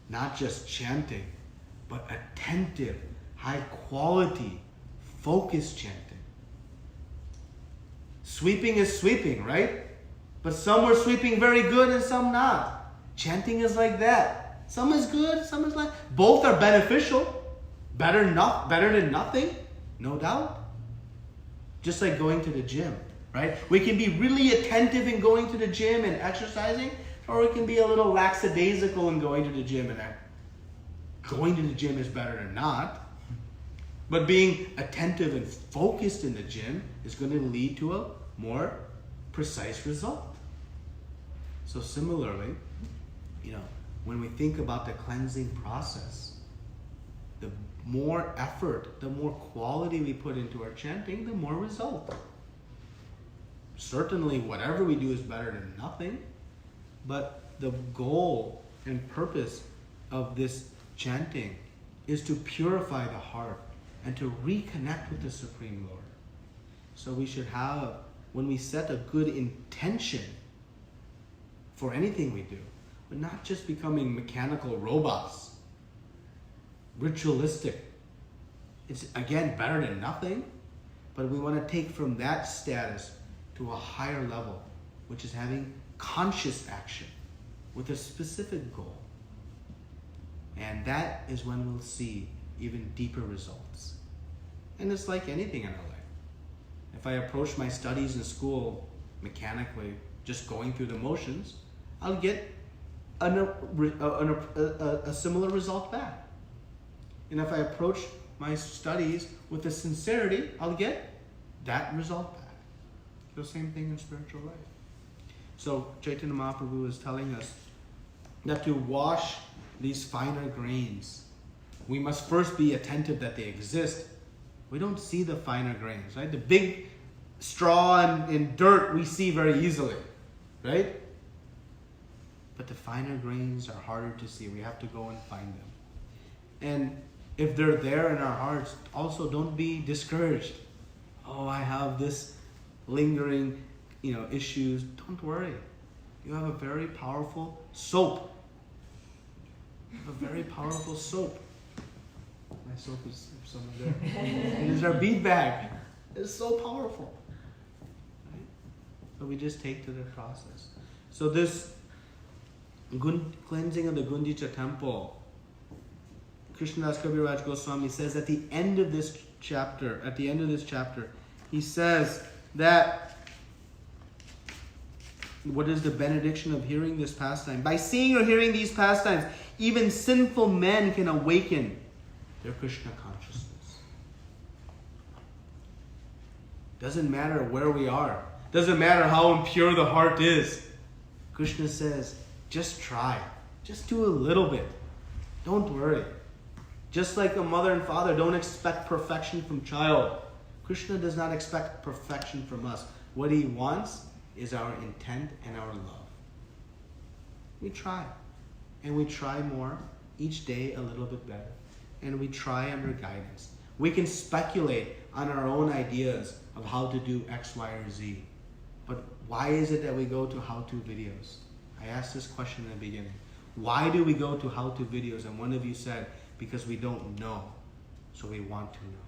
[SPEAKER 2] Not just chanting, but attentive, high quality, focused chanting. Sweeping is sweeping, right? But some were sweeping very good and some not. Chanting is like that. Some is good, some is like... Both are beneficial. Better than nothing, no doubt. Just like going to the gym, right? We can be really attentive in going to the gym and exercising, or we can be a little lackadaisical in going to the gym and going to the gym is better than not. But being attentive and focused in the gym is going to lead to a more precise result. So similarly, when we think about the cleansing process, the more effort, the more quality we put into our chanting, the more result. Certainly, whatever we do is better than nothing, but the goal and purpose of this chanting is to purify the heart and to reconnect with the Supreme Lord. So we should have, when we set a good intention for anything we do, but not just becoming mechanical robots, ritualistic, It's, again, better than nothing, but we want to take from that status to a higher level, which is having conscious action with a specific goal. And that is when we'll see even deeper results. And it's like anything in our life. If I approach my studies in school mechanically, just going through the motions, I'll get a similar result back. And if I approach my studies with a sincerity, I'll get that result back. The same thing in spiritual life. So Chaitanya Mahaprabhu is telling us that to wash these finer grains, we must first be attentive that they exist. We don't see the finer grains, right? The big straw and dirt we see very easily, right? But the finer grains are harder to see. We have to go and find them. And if they're there in our hearts, also don't be discouraged. Oh, I have this lingering, issues. Don't worry. You have a very powerful soap. You have a very powerful soap. My soap is somewhere there. It is our bead bag. It's so powerful. Right? So we just take to the process. So this cleansing of the Gundica temple, Krishnadas Kaviraj Goswami says at the end of this chapter, he says that what is the benediction of hearing this pastime? By seeing or hearing these pastimes, even sinful men can awaken their Krishna consciousness. Doesn't matter where we are. Doesn't matter how impure the heart is. Krishna says, just try. Just do a little bit. Don't worry. Just like a mother and father don't expect perfection from child, Krishna does not expect perfection from us. What he wants is our intent and our love. We try. And we try more, each day a little bit better. And we try under guidance. We can speculate on our own ideas of how to do X, Y, or Z. But why is it that we go to how-to videos? I asked this question in the beginning. Why do we go to how-to videos? And one of you said, because we don't know, so we want to know.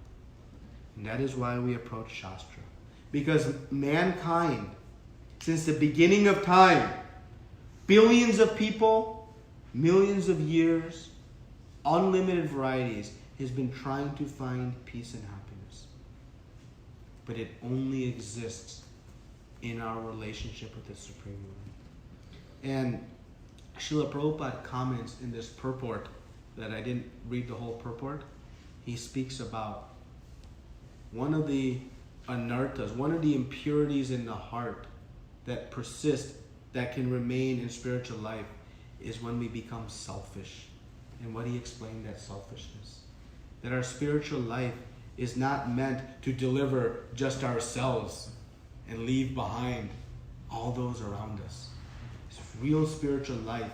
[SPEAKER 2] And that is why we approach Shastra. Because mankind, since the beginning of time, billions of people, millions of years, unlimited varieties, has been trying to find peace and happiness. But it only exists in our relationship with the Supreme Lord. And Srila Prabhupada comments in this purport, that I didn't read the whole purport. He speaks about one of the anarthas, one of the impurities in the heart that persist, that can remain in spiritual life, is when we become selfish. And what he explained, that selfishness. That our spiritual life is not meant to deliver just ourselves and leave behind all those around us. Real spiritual life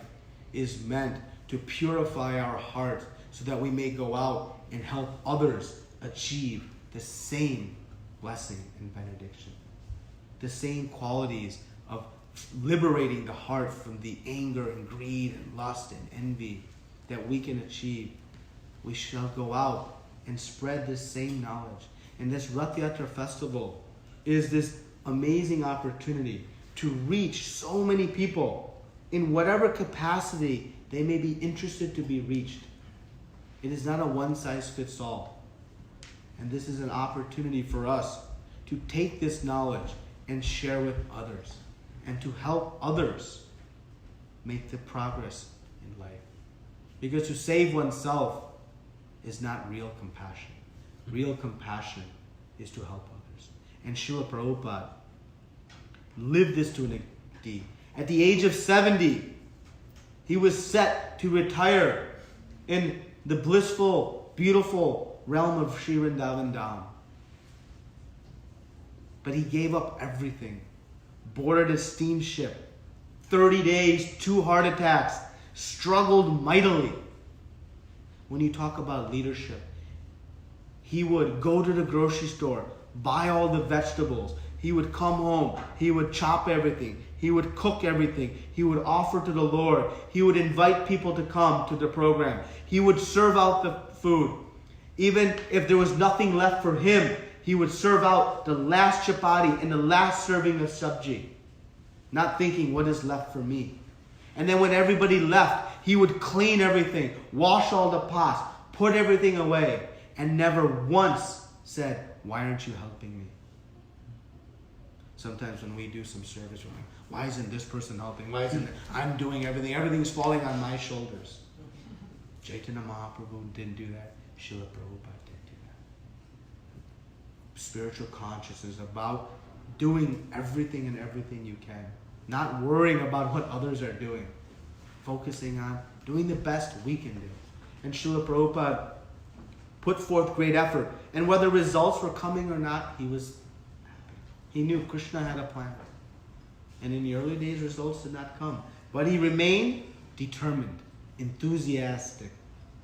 [SPEAKER 2] is meant to purify our heart so that we may go out and help others achieve the same blessing and benediction. The same qualities of liberating the heart from the anger and greed and lust and envy that we can achieve. We shall go out and spread this same knowledge. And this Rath Yatra festival is this amazing opportunity to reach so many people in whatever capacity they may be interested to be reached. It is not a one-size-fits-all. And this is an opportunity for us to take this knowledge and share with others, and to help others make the progress in life. Because to save oneself is not real compassion. Real compassion is to help others. And Srila Prabhupada lived this to an degree. At the age of 70, he was set to retire in the blissful, beautiful realm of Sri Vrindavan Dham. But he gave up everything, boarded a steamship, 30 days, 2 heart attacks, struggled mightily. When you talk about leadership, he would go to the grocery store, buy all the vegetables. He would come home. He would chop everything. He would cook everything. He would offer to the Lord. He would invite people to come to the program. He would serve out the food. Even if there was nothing left for him, he would serve out the last chapati and the last serving of sabji, not thinking what is left for me. And then when everybody left, he would clean everything, wash all the pots, put everything away, and never once said, "Why aren't you helping me?" Sometimes when we do some service, we're like, "Why isn't this person helping? Why isn't I'm doing everything? Everything's falling on my shoulders." Chaitanya Mahaprabhu didn't do that. Srila Prabhupada didn't do that. Spiritual consciousness is about doing everything and everything you can. Not worrying about what others are doing. Focusing on doing the best we can do. And Srila Prabhupada put forth great effort. And whether results were coming or not, he was happy. He knew Krishna had a plan. And in the early days, results did not come. But he remained determined, enthusiastic,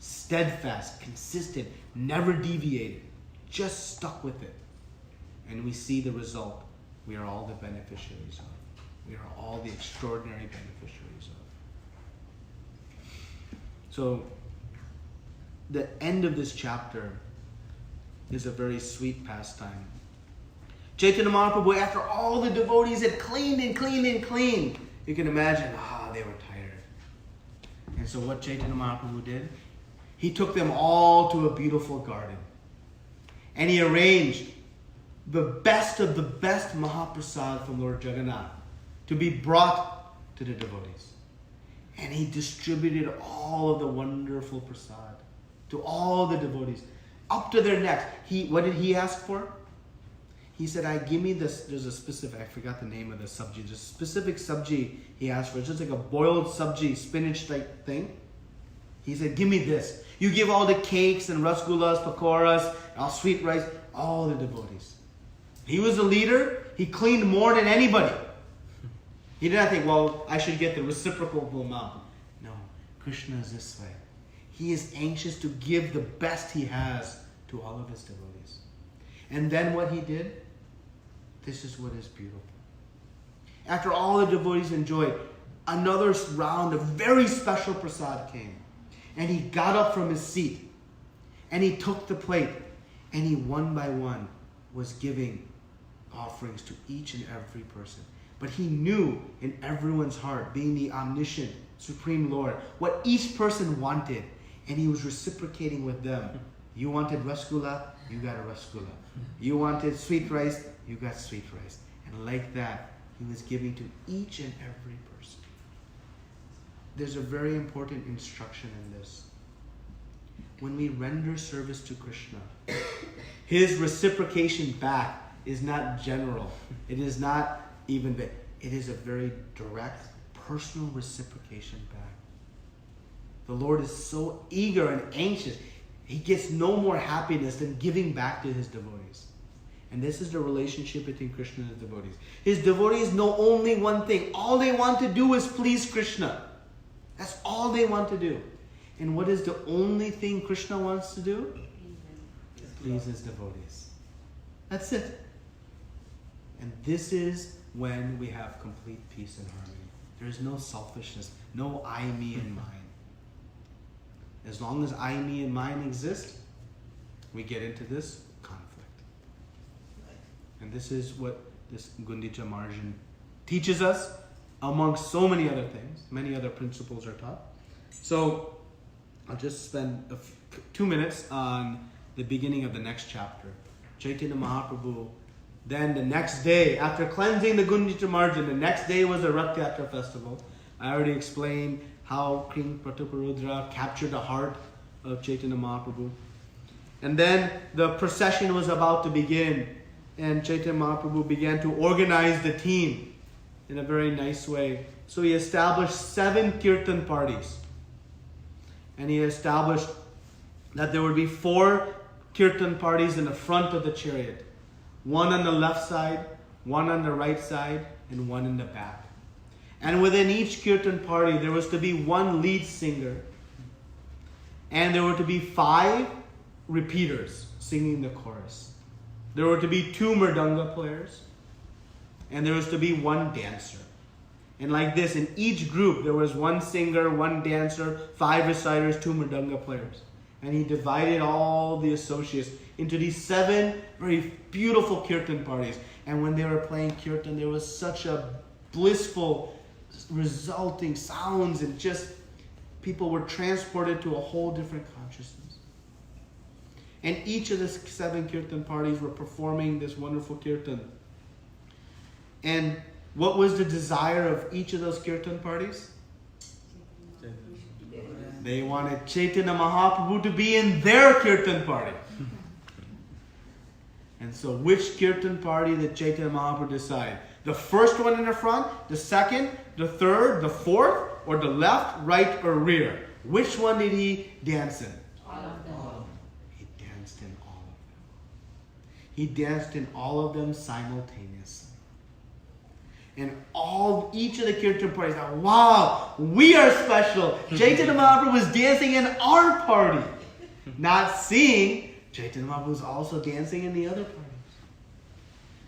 [SPEAKER 2] steadfast, consistent, never deviated, just stuck with it. And we see the result. We are all the beneficiaries of. We are all the extraordinary beneficiaries of. So, the end of this chapter is a very sweet pastime. Chaitanya Mahaprabhu, after all the devotees had cleaned and cleaned and cleaned, you can imagine, they were tired. And so what Chaitanya Mahaprabhu did, he took them all to a beautiful garden. And he arranged the best of the best Mahaprasad from Lord Jagannath to be brought to the devotees. And he distributed all of the wonderful prasad to all the devotees, up to their necks. What did he ask for? He said, give me this, there's a specific, I forgot the name of the sabji, there's a specific sabji he asked for. It's just like a boiled sabji, spinach type thing. He said, give me this. You give all the cakes and rasgullas, pakoras, all sweet rice, all the devotees. He was a leader. He cleaned more than anybody. He did not think, I should get the reciprocal amount. No, Krishna is this way. He is anxious to give the best he has to all of his devotees. And then what he did, this is what is beautiful. After all the devotees enjoyed, another round of very special prasad came. And he got up from his seat. And he took the plate. And he one by one was giving offerings to each and every person. But he knew in everyone's heart, being the omniscient, supreme Lord, what each person wanted. And he was reciprocating with them. You wanted rasgulla, you got a rasgulla. You wanted sweet rice, you got sweet rice. And like that, he was giving to each and every person. There's a very important instruction in this. When we render service to Krishna, his reciprocation back is not general. It is not even big. It is a very direct, personal reciprocation back. The Lord is so eager and anxious. He gets no more happiness than giving back to his devotees. And this is the relationship between Krishna and his devotees. His devotees know only one thing. All they want to do is please Krishna. That's all they want to do. And what is the only thing Krishna wants to do? Please his devotees. That's it. And this is when we have complete peace and harmony. There is no selfishness, no I, me, and mine. As long as I, me, and mine exist, we get into this conflict. And this is what this Gundica Marjana teaches us, amongst so many other things. Many other principles are taught. So I'll just spend 2 minutes on the beginning of the next chapter. Chaitanya Mahaprabhu, then the next day, after cleansing the Gundica Marjana, the next day was the Rath Yatra festival. I already explained how King Prataparudra captured the heart of Chaitanya Mahaprabhu. And then the procession was about to begin, and Chaitanya Mahaprabhu began to organize the team in a very nice way. So he established 7 kirtan parties. And he established that there would be 4 kirtan parties in the front of the chariot. 1 on the left side, 1 on the right side, and 1 in the back. And within each kirtan party, there was to be 1 lead singer. And there were to be 5 repeaters singing the chorus. There were to be 2 mridanga players. And there was to be 1 dancer. And like this, in each group, there was 1 singer, 1 dancer, 5 reciters, 2 mridanga players. And he divided all the associates into these 7 very beautiful kirtan parties. And when they were playing kirtan, there was such a blissful resulting sounds, and just people were transported to a whole different consciousness. And each of the 7 kirtan parties were performing this wonderful kirtan. And what was the desire of each of those kirtan parties? They wanted Chaitanya Mahaprabhu to be in their kirtan party. And so which kirtan party did Chaitanya Mahaprabhu decide? The first one in the front, the second, the third, the fourth, or the left, right, or rear? Which one did he dance in?
[SPEAKER 3] All of them.
[SPEAKER 2] He danced in all of them. He danced in all of them simultaneously. And each of the kirtan parties thought, wow, we are special. Chaitanya Mahaprabhu was dancing in our party. Not seeing Chaitanya Mahaprabhu was also dancing in the other parties.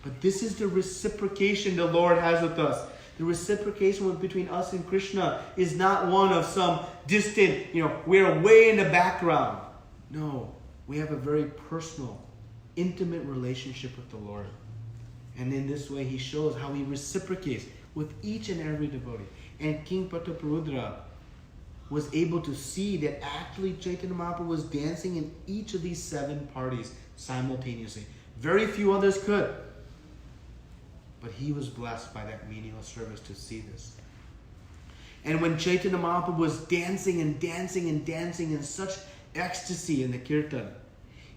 [SPEAKER 2] But this is the reciprocation the Lord has with us. The reciprocation between us and Krishna is not one of some distant, we're way in the background. No, we have a very personal, intimate relationship with the Lord. And in this way, he shows how he reciprocates with each and every devotee. And King Prataparudra was able to see that actually Chaitanya Mahaprabhu was dancing in each of these 7 parties simultaneously. Very few others could. But he was blessed by that menial service to see this. And when Chaitanya Mahaprabhu was dancing and dancing and dancing in such ecstasy in the kirtan,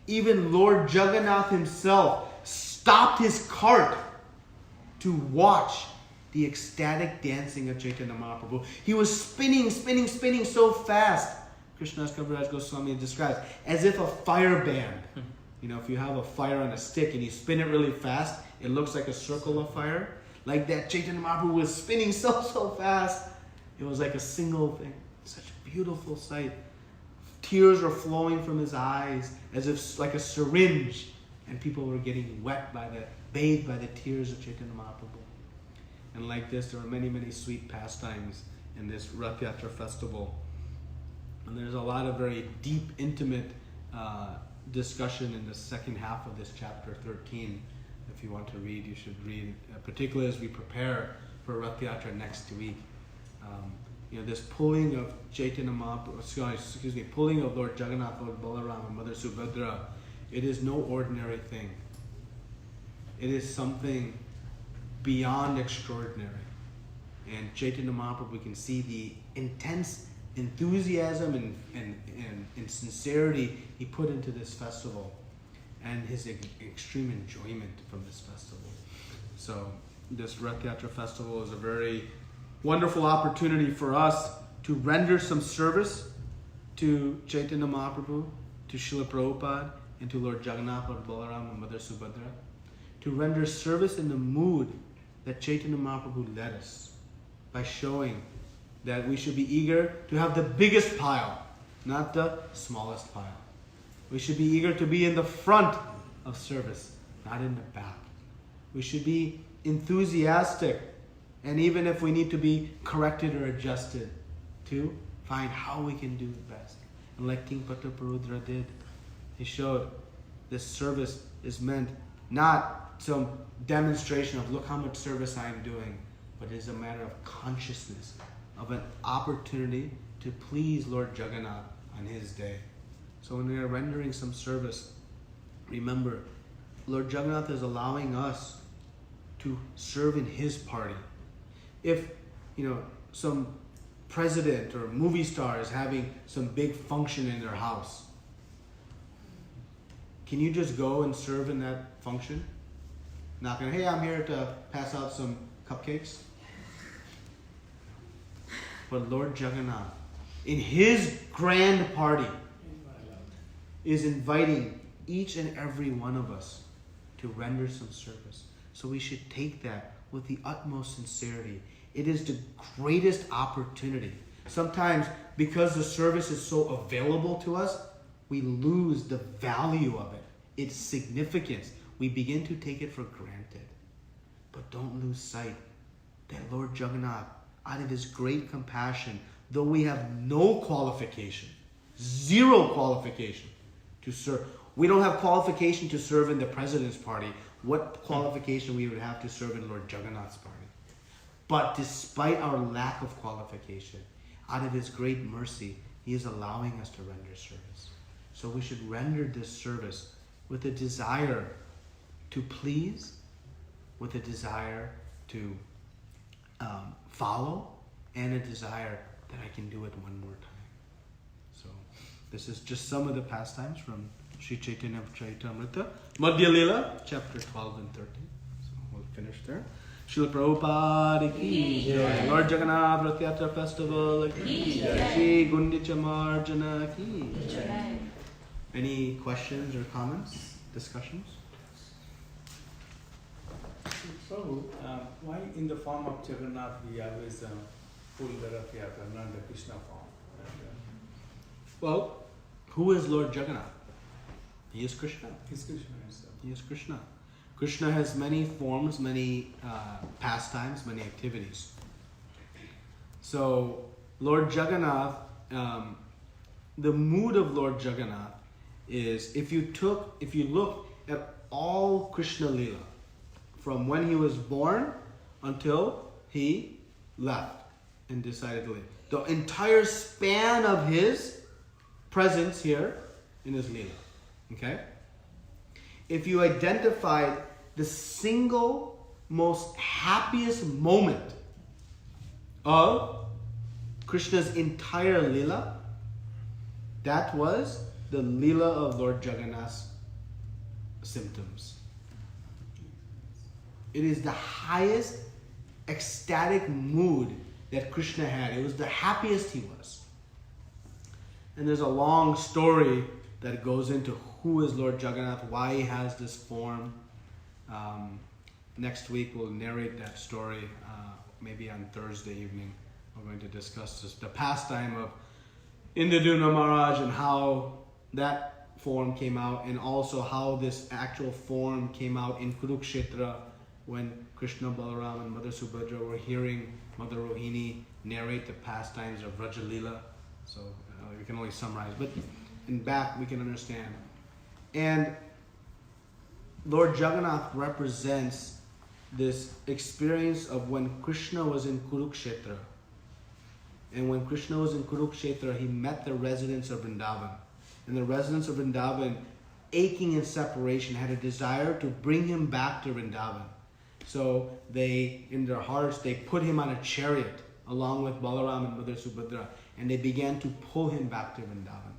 [SPEAKER 2] even Lord Jagannath himself stopped his cart to watch the ecstatic dancing of Chaitanya Mahaprabhu. He was spinning so fast. Krishnadas Kaviraj Goswami describes as if a fire band. If you have a fire on a stick and you spin it really fast, it looks like a circle of fire. Like that, Chaitanya Mahaprabhu was spinning so fast. It was like a single thing. Such a beautiful sight. Tears were flowing from his eyes as if like a syringe. And people were getting bathed by the tears of Chaitanya Mahaprabhu. And like this, there were many, many sweet pastimes in this Rath Yatra festival. And there's a lot of very deep, intimate discussion in the second half of this chapter 13. If you want to read, you should read, particularly as we prepare for Rath Yatra next week. This pulling of Chaitanya Mahaprabhu, pulling of Lord Jagannath, Lord Balaram, and Mother Subhadra, it is no ordinary thing. It is something beyond extraordinary. And Chaitanya Mahaprabhu, we can see the intense enthusiasm and sincerity he put into this festival, and his extreme enjoyment from this festival. So this Rath Yatra festival is a very wonderful opportunity for us to render some service to Chaitanya Mahaprabhu, to Srila Prabhupada, and to Lord Jagannath, Lord Balaram, and Mother Subhadra, to render service in the mood that Chaitanya Mahaprabhu led us, by showing that we should be eager to have the biggest pile, not the smallest pile. We should be eager to be in the front of service, not in the back. We should be enthusiastic, and even if we need to be corrected or adjusted, to find how we can do it best. And like King Prataparudra did, he showed this service is meant not some demonstration of look how much service I am doing, but it is a matter of consciousness, of an opportunity to please Lord Jagannath on his day. So when we are rendering some service, remember, Lord Jagannath is allowing us to serve in his party. If, some president or movie star is having some big function in their house, can you just go and serve in that function? Not going, hey, I'm here to pass out some cupcakes. But Lord Jagannath, in his grand party, is inviting each and every one of us to render some service. So we should take that with the utmost sincerity. It is the greatest opportunity. Sometimes, because the service is so available to us, we lose the value of it, its significance. We begin to take it for granted. But don't lose sight that Lord Jagannath, out of his great compassion, though we have no qualification, Zero qualification to serve. We don't have qualification to serve in the President's Party. What qualification we would have to serve in Lord Jagannath's party? But despite our lack of qualification, out of His great mercy, He is allowing us to render service. So we should render this service with a desire to please, with a desire to follow, and a desire that I can do it one more time. So this is just some of the pastimes from Sri Chaitanya Charitamrita, Madhya Lila, chapter 12 and 13. So we'll finish there. Srila Prabhupada ki jai. Lord Jagannath Rath Yatra Festival ki jai. Shri Gundica Marjana ki jai. Any questions or comments, discussions?
[SPEAKER 1] So, why in the form of Jagannath we always pull the Rath Yatra, not the Krishna form?
[SPEAKER 2] Well, who is Lord Jagannath? He is Krishna.
[SPEAKER 1] He's Krishna himself.
[SPEAKER 2] He is Krishna. Krishna has many forms, many pastimes, many activities. So, Lord Jagannath, the mood of Lord Jagannath is, if you look at all Krishna Lila, from when he was born until he left and decided to leave, the entire span of his presence here in his Lila. Okay? If you identified the single most happiest moment of Krishna's entire Lila, that was the Lila of Lord Jagannath's symptoms. It is the highest ecstatic mood that Krishna had. It was the happiest he was. And there's a long story that goes into who is Lord Jagannath, why he has this form. Next week we'll narrate that story, maybe on Thursday evening. We're going to discuss this, the pastime of Indraduna Maharaj and how that form came out, and also how this actual form came out in Kurukshetra when Krishna, Balaram and Mother Subhadra were hearing Mother Rohini narrate the pastimes of Rajalila. So we can only summarize, but in back we can understand. And Lord Jagannath represents this experience of when Krishna was in Kurukshetra. And when Krishna was in Kurukshetra, he met the residents of Vrindavan. And the residents of Vrindavan, aching in separation, had a desire to bring him back to Vrindavan. So they, in their hearts, they put him on a chariot along with Balaram and Mother Subhadra, and they began to pull him back to Vrindavan.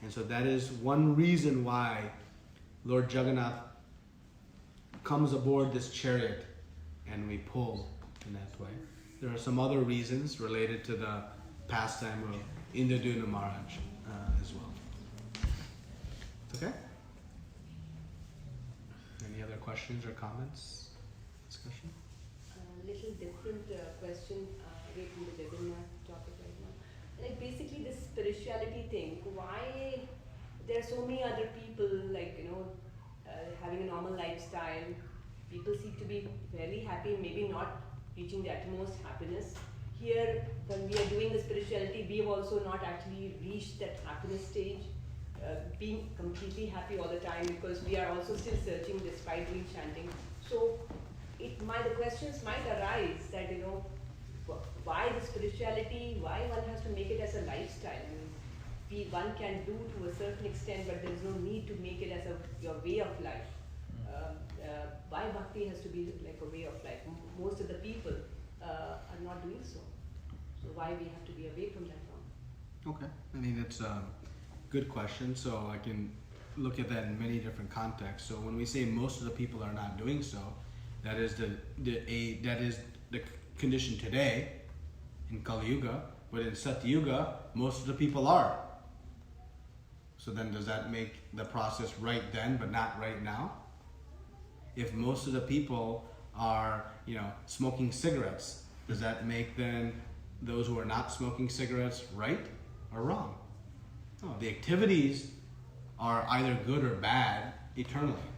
[SPEAKER 2] And so that is one reason why Lord Jagannath comes aboard this chariot and we pull in that way. There are some other reasons related to the pastime of Indraduna Maharaj as well. Okay? Any other questions or comments? Discussion?
[SPEAKER 4] Little different question away from the Jagannath topic right now. Like basically this spirituality thing, why there are so many other people like, having a normal lifestyle, people seem to be very happy, maybe not reaching the utmost happiness. Here, when we are doing the spirituality, we have also not actually reached that happiness stage, being completely happy all the time, because we are also still searching despite doing chanting. So, the questions might arise that, why the spirituality, why one has to make it as a lifestyle. One can do to a certain extent, but there is no need to make it as your way of life. Why bhakti has to be like a way of life? Most of the people are not doing so. So why we have to be away from that one?
[SPEAKER 2] Okay, I mean that's a good question. So I can look at that in many different contexts. So when we say most of the people are not doing so, that is the condition today in Kali Yuga. But in Satya Yuga, most of the people are. So then does that make the process right then but not right now? If most of the people are, smoking cigarettes, does that make then those who are not smoking cigarettes right or wrong? No, the activities are either good or bad eternally.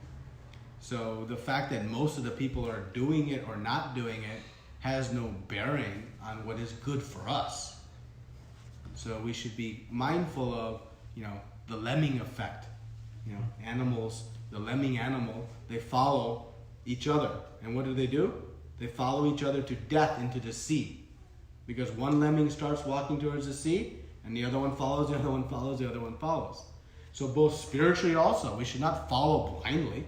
[SPEAKER 2] So the fact that most of the people are doing it or not doing it has no bearing on what is good for us. So we should be mindful of, the lemming effect. Animals, the lemming animal, they follow each other. And what do? They follow each other to death into the sea. Because one lemming starts walking towards the sea, and the other one follows, the other one follows, the other one follows. So both spiritually also, we should not follow blindly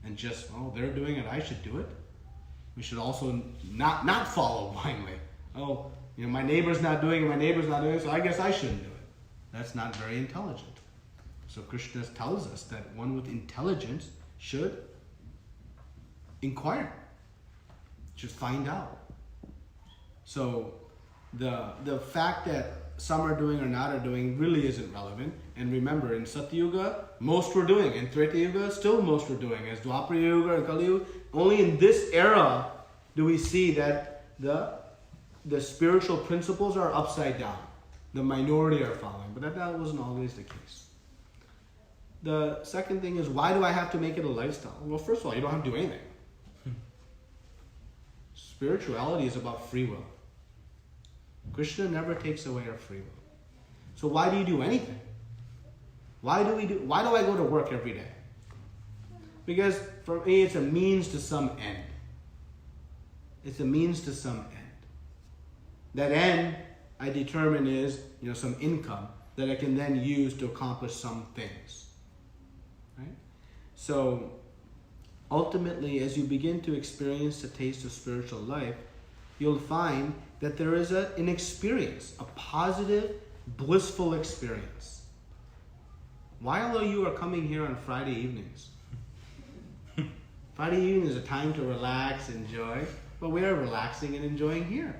[SPEAKER 2] and just, they're doing it, I should do it. We should also not follow blindly. My neighbor's not doing it, so I guess I shouldn't do it. That's not very intelligent. So Krishna tells us that one with intelligence should inquire, should find out. So the fact that some are doing or not are doing really isn't relevant. And remember, in Satyuga, most were doing. In Treta Yuga, still most were doing. As Dwapara Yuga and Kali Yuga, only in this era do we see that the spiritual principles are upside down. The minority are following. But that wasn't always the case. The second thing is, why do I have to make it a lifestyle? Well, first of all, you don't have to do anything. Spirituality is about free will. Krishna never takes away our free will. So why do you do anything? Why do I go to work every day? Because for me, it's a means to some end. It's a means to some end. That end, I determine, is some income that I can then use to accomplish some things. Right? So ultimately, as you begin to experience the taste of spiritual life, you'll find that there is an experience, a positive, blissful experience. While you are coming here on Friday evenings, Friday evening is a time to relax, enjoy, but we are relaxing and enjoying here.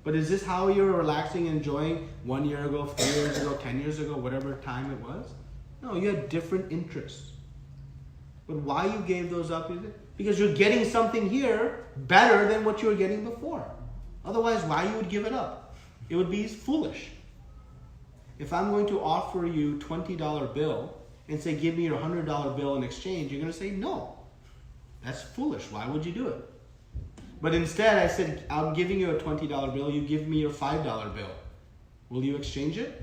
[SPEAKER 2] But is this how you were relaxing and enjoying 1 year ago, 3 years ago, 10 years ago, whatever time it was? No, you had different interests. But why you gave those up? Because you're getting something here better than what you were getting before. Otherwise, why you would give it up? It would be foolish. If I'm going to offer you $20 bill and say, give me your $100 bill in exchange, you're going to say, no. That's foolish. Why would you do it? But instead, I said, I'm giving you a $20 bill. You give me your $5 bill. Will you exchange it?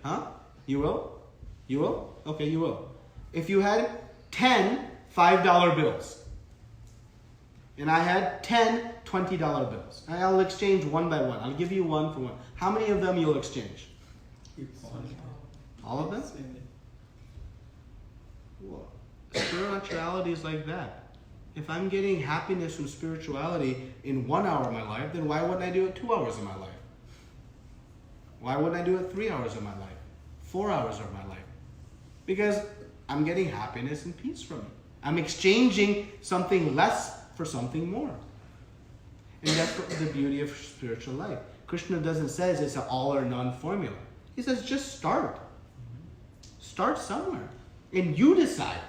[SPEAKER 2] Huh? You will? You will? Okay, you will. If you had 10 $5 bills, and I had 10 $20 bills, and I'll exchange one by one. I'll give you one for one. How many of them you'll exchange? All of them? Well, spirituality is like that. If I'm getting happiness from spirituality in 1 hour of my life, then why wouldn't I do it 2 hours of my life? Why wouldn't I do it 3 hours of my life? 4 hours of my life? Because I'm getting happiness and peace from it. I'm exchanging something less for something more. And that's the beauty of spiritual life. Krishna doesn't say it's an all or none formula. He says just start. Start somewhere. And you decide.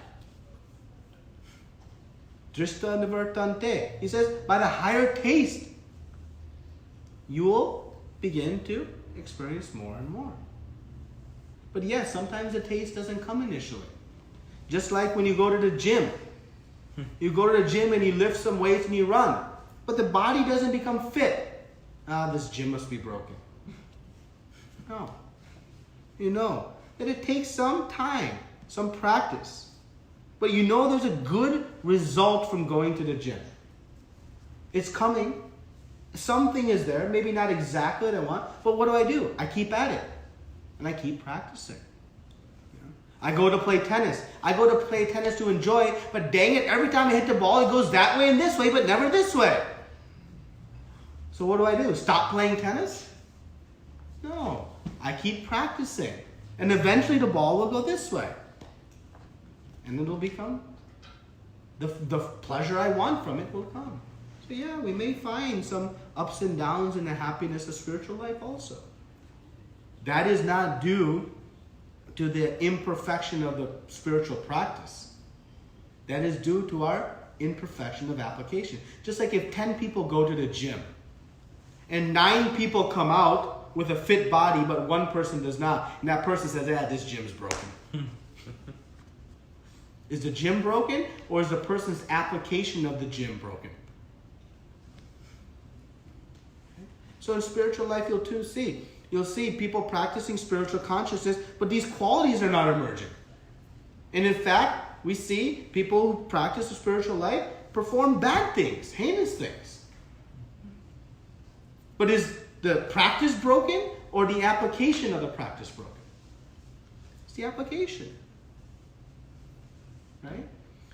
[SPEAKER 2] Drishta nivartante. He says by the higher taste, you will begin to experience more and more. But yes, sometimes the taste doesn't come initially. Just like when you go to the gym. You go to the gym and you lift some weights and you run. But the body doesn't become fit. This gym must be broken. No. You know that it takes some time, some practice. But you know there's a good result from going to the gym. It's coming. Something is there. Maybe not exactly what I want. But what do? I keep at it. And I keep practicing. I go to play tennis. I go to play tennis to enjoy, but dang it, every time I hit the ball, it goes that way and this way, but never this way. So what do? Stop playing tennis? No. I keep practicing. And eventually the ball will go this way. And it'll become, the pleasure I want from it will come. So yeah, we may find some ups and downs in the happiness of spiritual life also. That is not due to the imperfection of the spiritual practice. That is due to our imperfection of application. Just like if 10 people go to the gym and 9 people come out with a fit body but one person does not, and that person says, this gym's broken. Is the gym broken, or is the person's application of the gym broken? So in spiritual life, you'll too see. you'll see people practicing spiritual consciousness, but these qualities are not emerging. And in fact, we see people who practice the spiritual life perform bad things, heinous things. But is the practice broken or the application of the practice broken? It's the application. Right?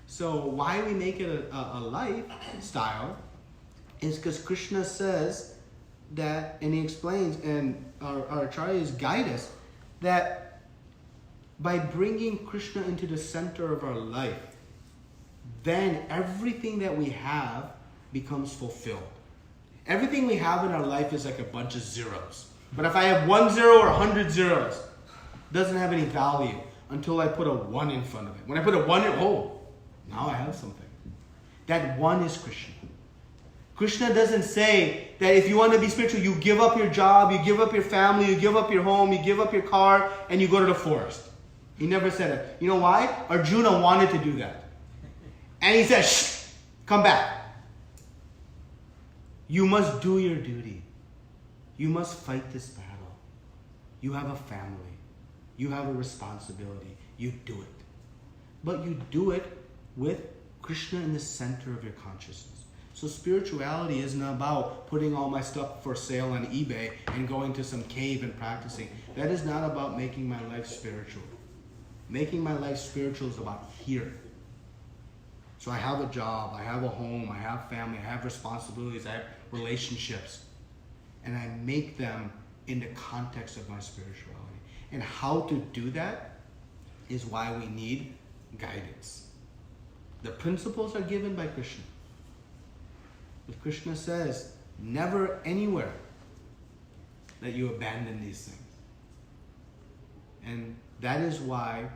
[SPEAKER 2] So why we make it a lifestyle is because Krishna says that, and he explains, and our acharyas guide us, that by bringing Krishna into the center of our life, then everything that we have becomes fulfilled. Everything we have in our life is like a bunch of zeros. But if I have 1 0 or 100 zeros, it doesn't have any value until I put a 1 in front of it. When I put a 1 in, oh, now I have something. That 1 is Krishna. Krishna doesn't say that if you want to be spiritual, you give up your job, you give up your family, you give up your home, you give up your car, and you go to the forest. He never said it. You know why? Arjuna wanted to do that. And he said, shh, come back. You must do your duty. You must fight this battle. You have a family. You have a responsibility. You do it. But you do it with Krishna in the center of your consciousness. So spirituality isn't about putting all my stuff for sale on eBay and going to some cave and practicing. That is not about making my life spiritual. Making my life spiritual is about here. So I have a job, I have a home, I have family, I have responsibilities, I have relationships. And I make them in the context of my spirituality. And how to do that is why we need guidance. The principles are given by Krishna. But Krishna says, never anywhere that you abandon these things. And that is why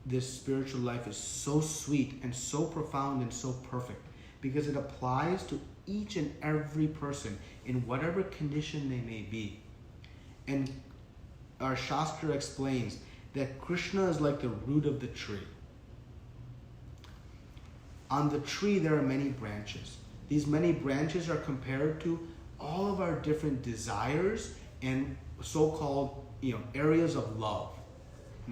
[SPEAKER 2] this spiritual life is so sweet and so profound and so perfect. Because it applies to each and every person in whatever condition they may be. And our Shastra explains that Krishna is like the root of the tree. On the tree there are many branches. These many branches are compared to all of our different desires and so-called areas of love.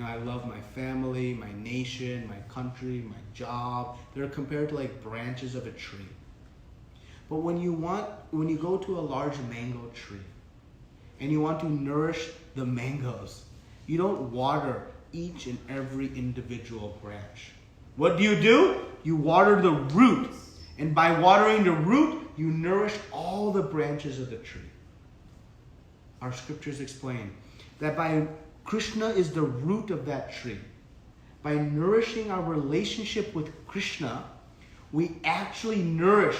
[SPEAKER 2] I love my family, my nation, my country, my job. They're compared to like branches of a tree. But when you go to a large mango tree and you want to nourish the mangoes, you don't water each and every individual branch. What do? You water the root. And by watering the root, you nourish all the branches of the tree. Our scriptures explain that by Krishna is the root of that tree. By nourishing our relationship with Krishna, we actually nourish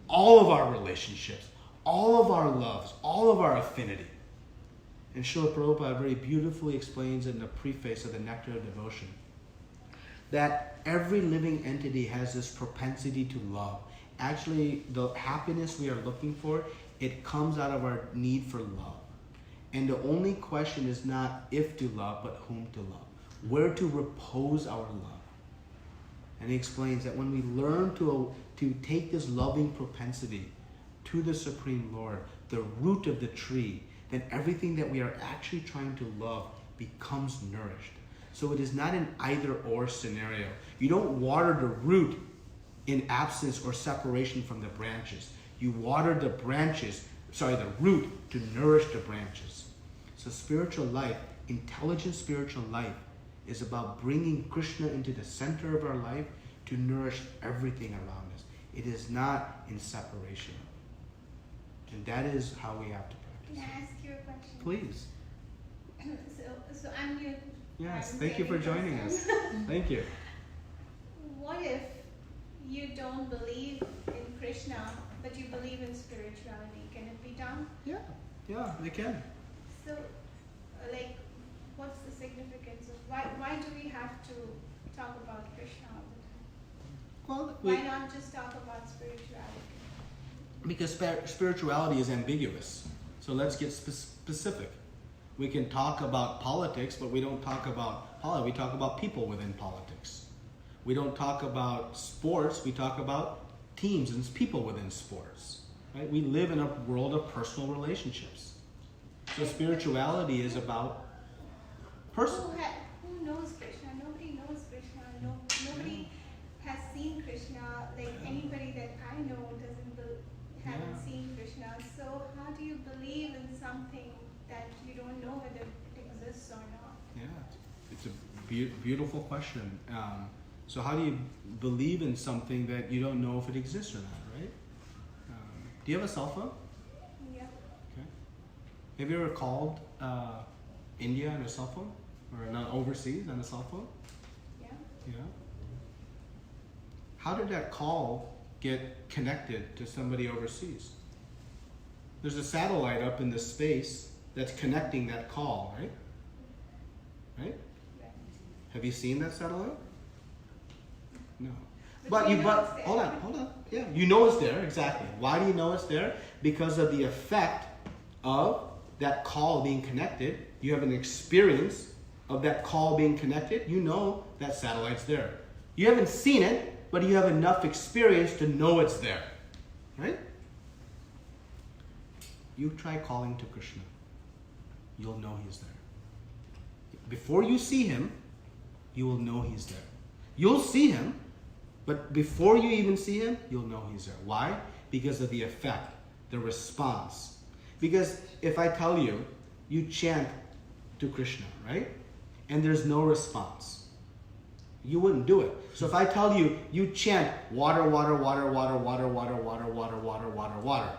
[SPEAKER 2] all of our relationships, all of our loves, all of our affinity. And Srila Prabhupada very beautifully explains in the preface of the Nectar of Devotion that every living entity has this propensity to love. Actually, the happiness we are looking for, it comes out of our need for love. And the only question is not if to love, but whom to love. Where to repose our love. And he explains that when we learn to take this loving propensity to the Supreme Lord, the root of the tree, then everything that we are actually trying to love becomes nourished. So it is not an either-or scenario. You don't water the root in absence or separation from the branches. You water the root to nourish the branches. So spiritual life, intelligent spiritual life, is about bringing Krishna into the center of our life to nourish everything around us. It is not in separation. And that is how we have to practice.
[SPEAKER 5] Can I ask you a question?
[SPEAKER 2] Please.
[SPEAKER 5] So I'm new.
[SPEAKER 2] Yes, thank you for joining us. Thank you.
[SPEAKER 5] What if you don't believe in Krishna, but you believe in spirituality? Can it be done?
[SPEAKER 2] Yeah, they can.
[SPEAKER 5] So, what's the significance of why do we have to talk about Krishna all the time?
[SPEAKER 2] Well,
[SPEAKER 5] Why not just talk about spirituality?
[SPEAKER 2] because spirituality is ambiguous. So let's get specific. We can talk about politics, but we don't talk about politics. We talk about people within politics. We don't talk about sports. We talk about teams and people within sports. Right? We live in a world of personal relationships. So spirituality is about person.
[SPEAKER 5] Who knows Krishna? Nobody knows Krishna. Nobody has seen Krishna. Like anybody that I know haven't seen Krishna. So how do you believe in something that you don't know whether it exists or not?
[SPEAKER 2] Yeah, it's a beautiful question. So how do you believe in something that you don't know if it exists or not, right? Do you have a cell phone?
[SPEAKER 5] Yeah.
[SPEAKER 2] Okay. Have you ever called India on a cell phone? Or not overseas on a cell phone?
[SPEAKER 5] Yeah.
[SPEAKER 2] Yeah. How did that call get connected to somebody overseas? There's a satellite up in the space that's connecting that call, right? Right? Have you seen that satellite? No. But hold on. Yeah, you know it's there, exactly. Why do you know it's there? Because of the effect of that call being connected. You have an experience of that call being connected. You know that satellite's there. You haven't seen it, but you have enough experience to know it's there. Right? You try calling to Krishna. You'll know he's there. Before you see him, you will know he's there. You'll see him, but before you even see him, you'll know he's there. Why? Because of the effect, the response. Because if I tell you, you chant to Krishna, right? And there's no response, you wouldn't do it. So if I tell you, you chant water, water, water, water, water, water, water, water, water, water, water,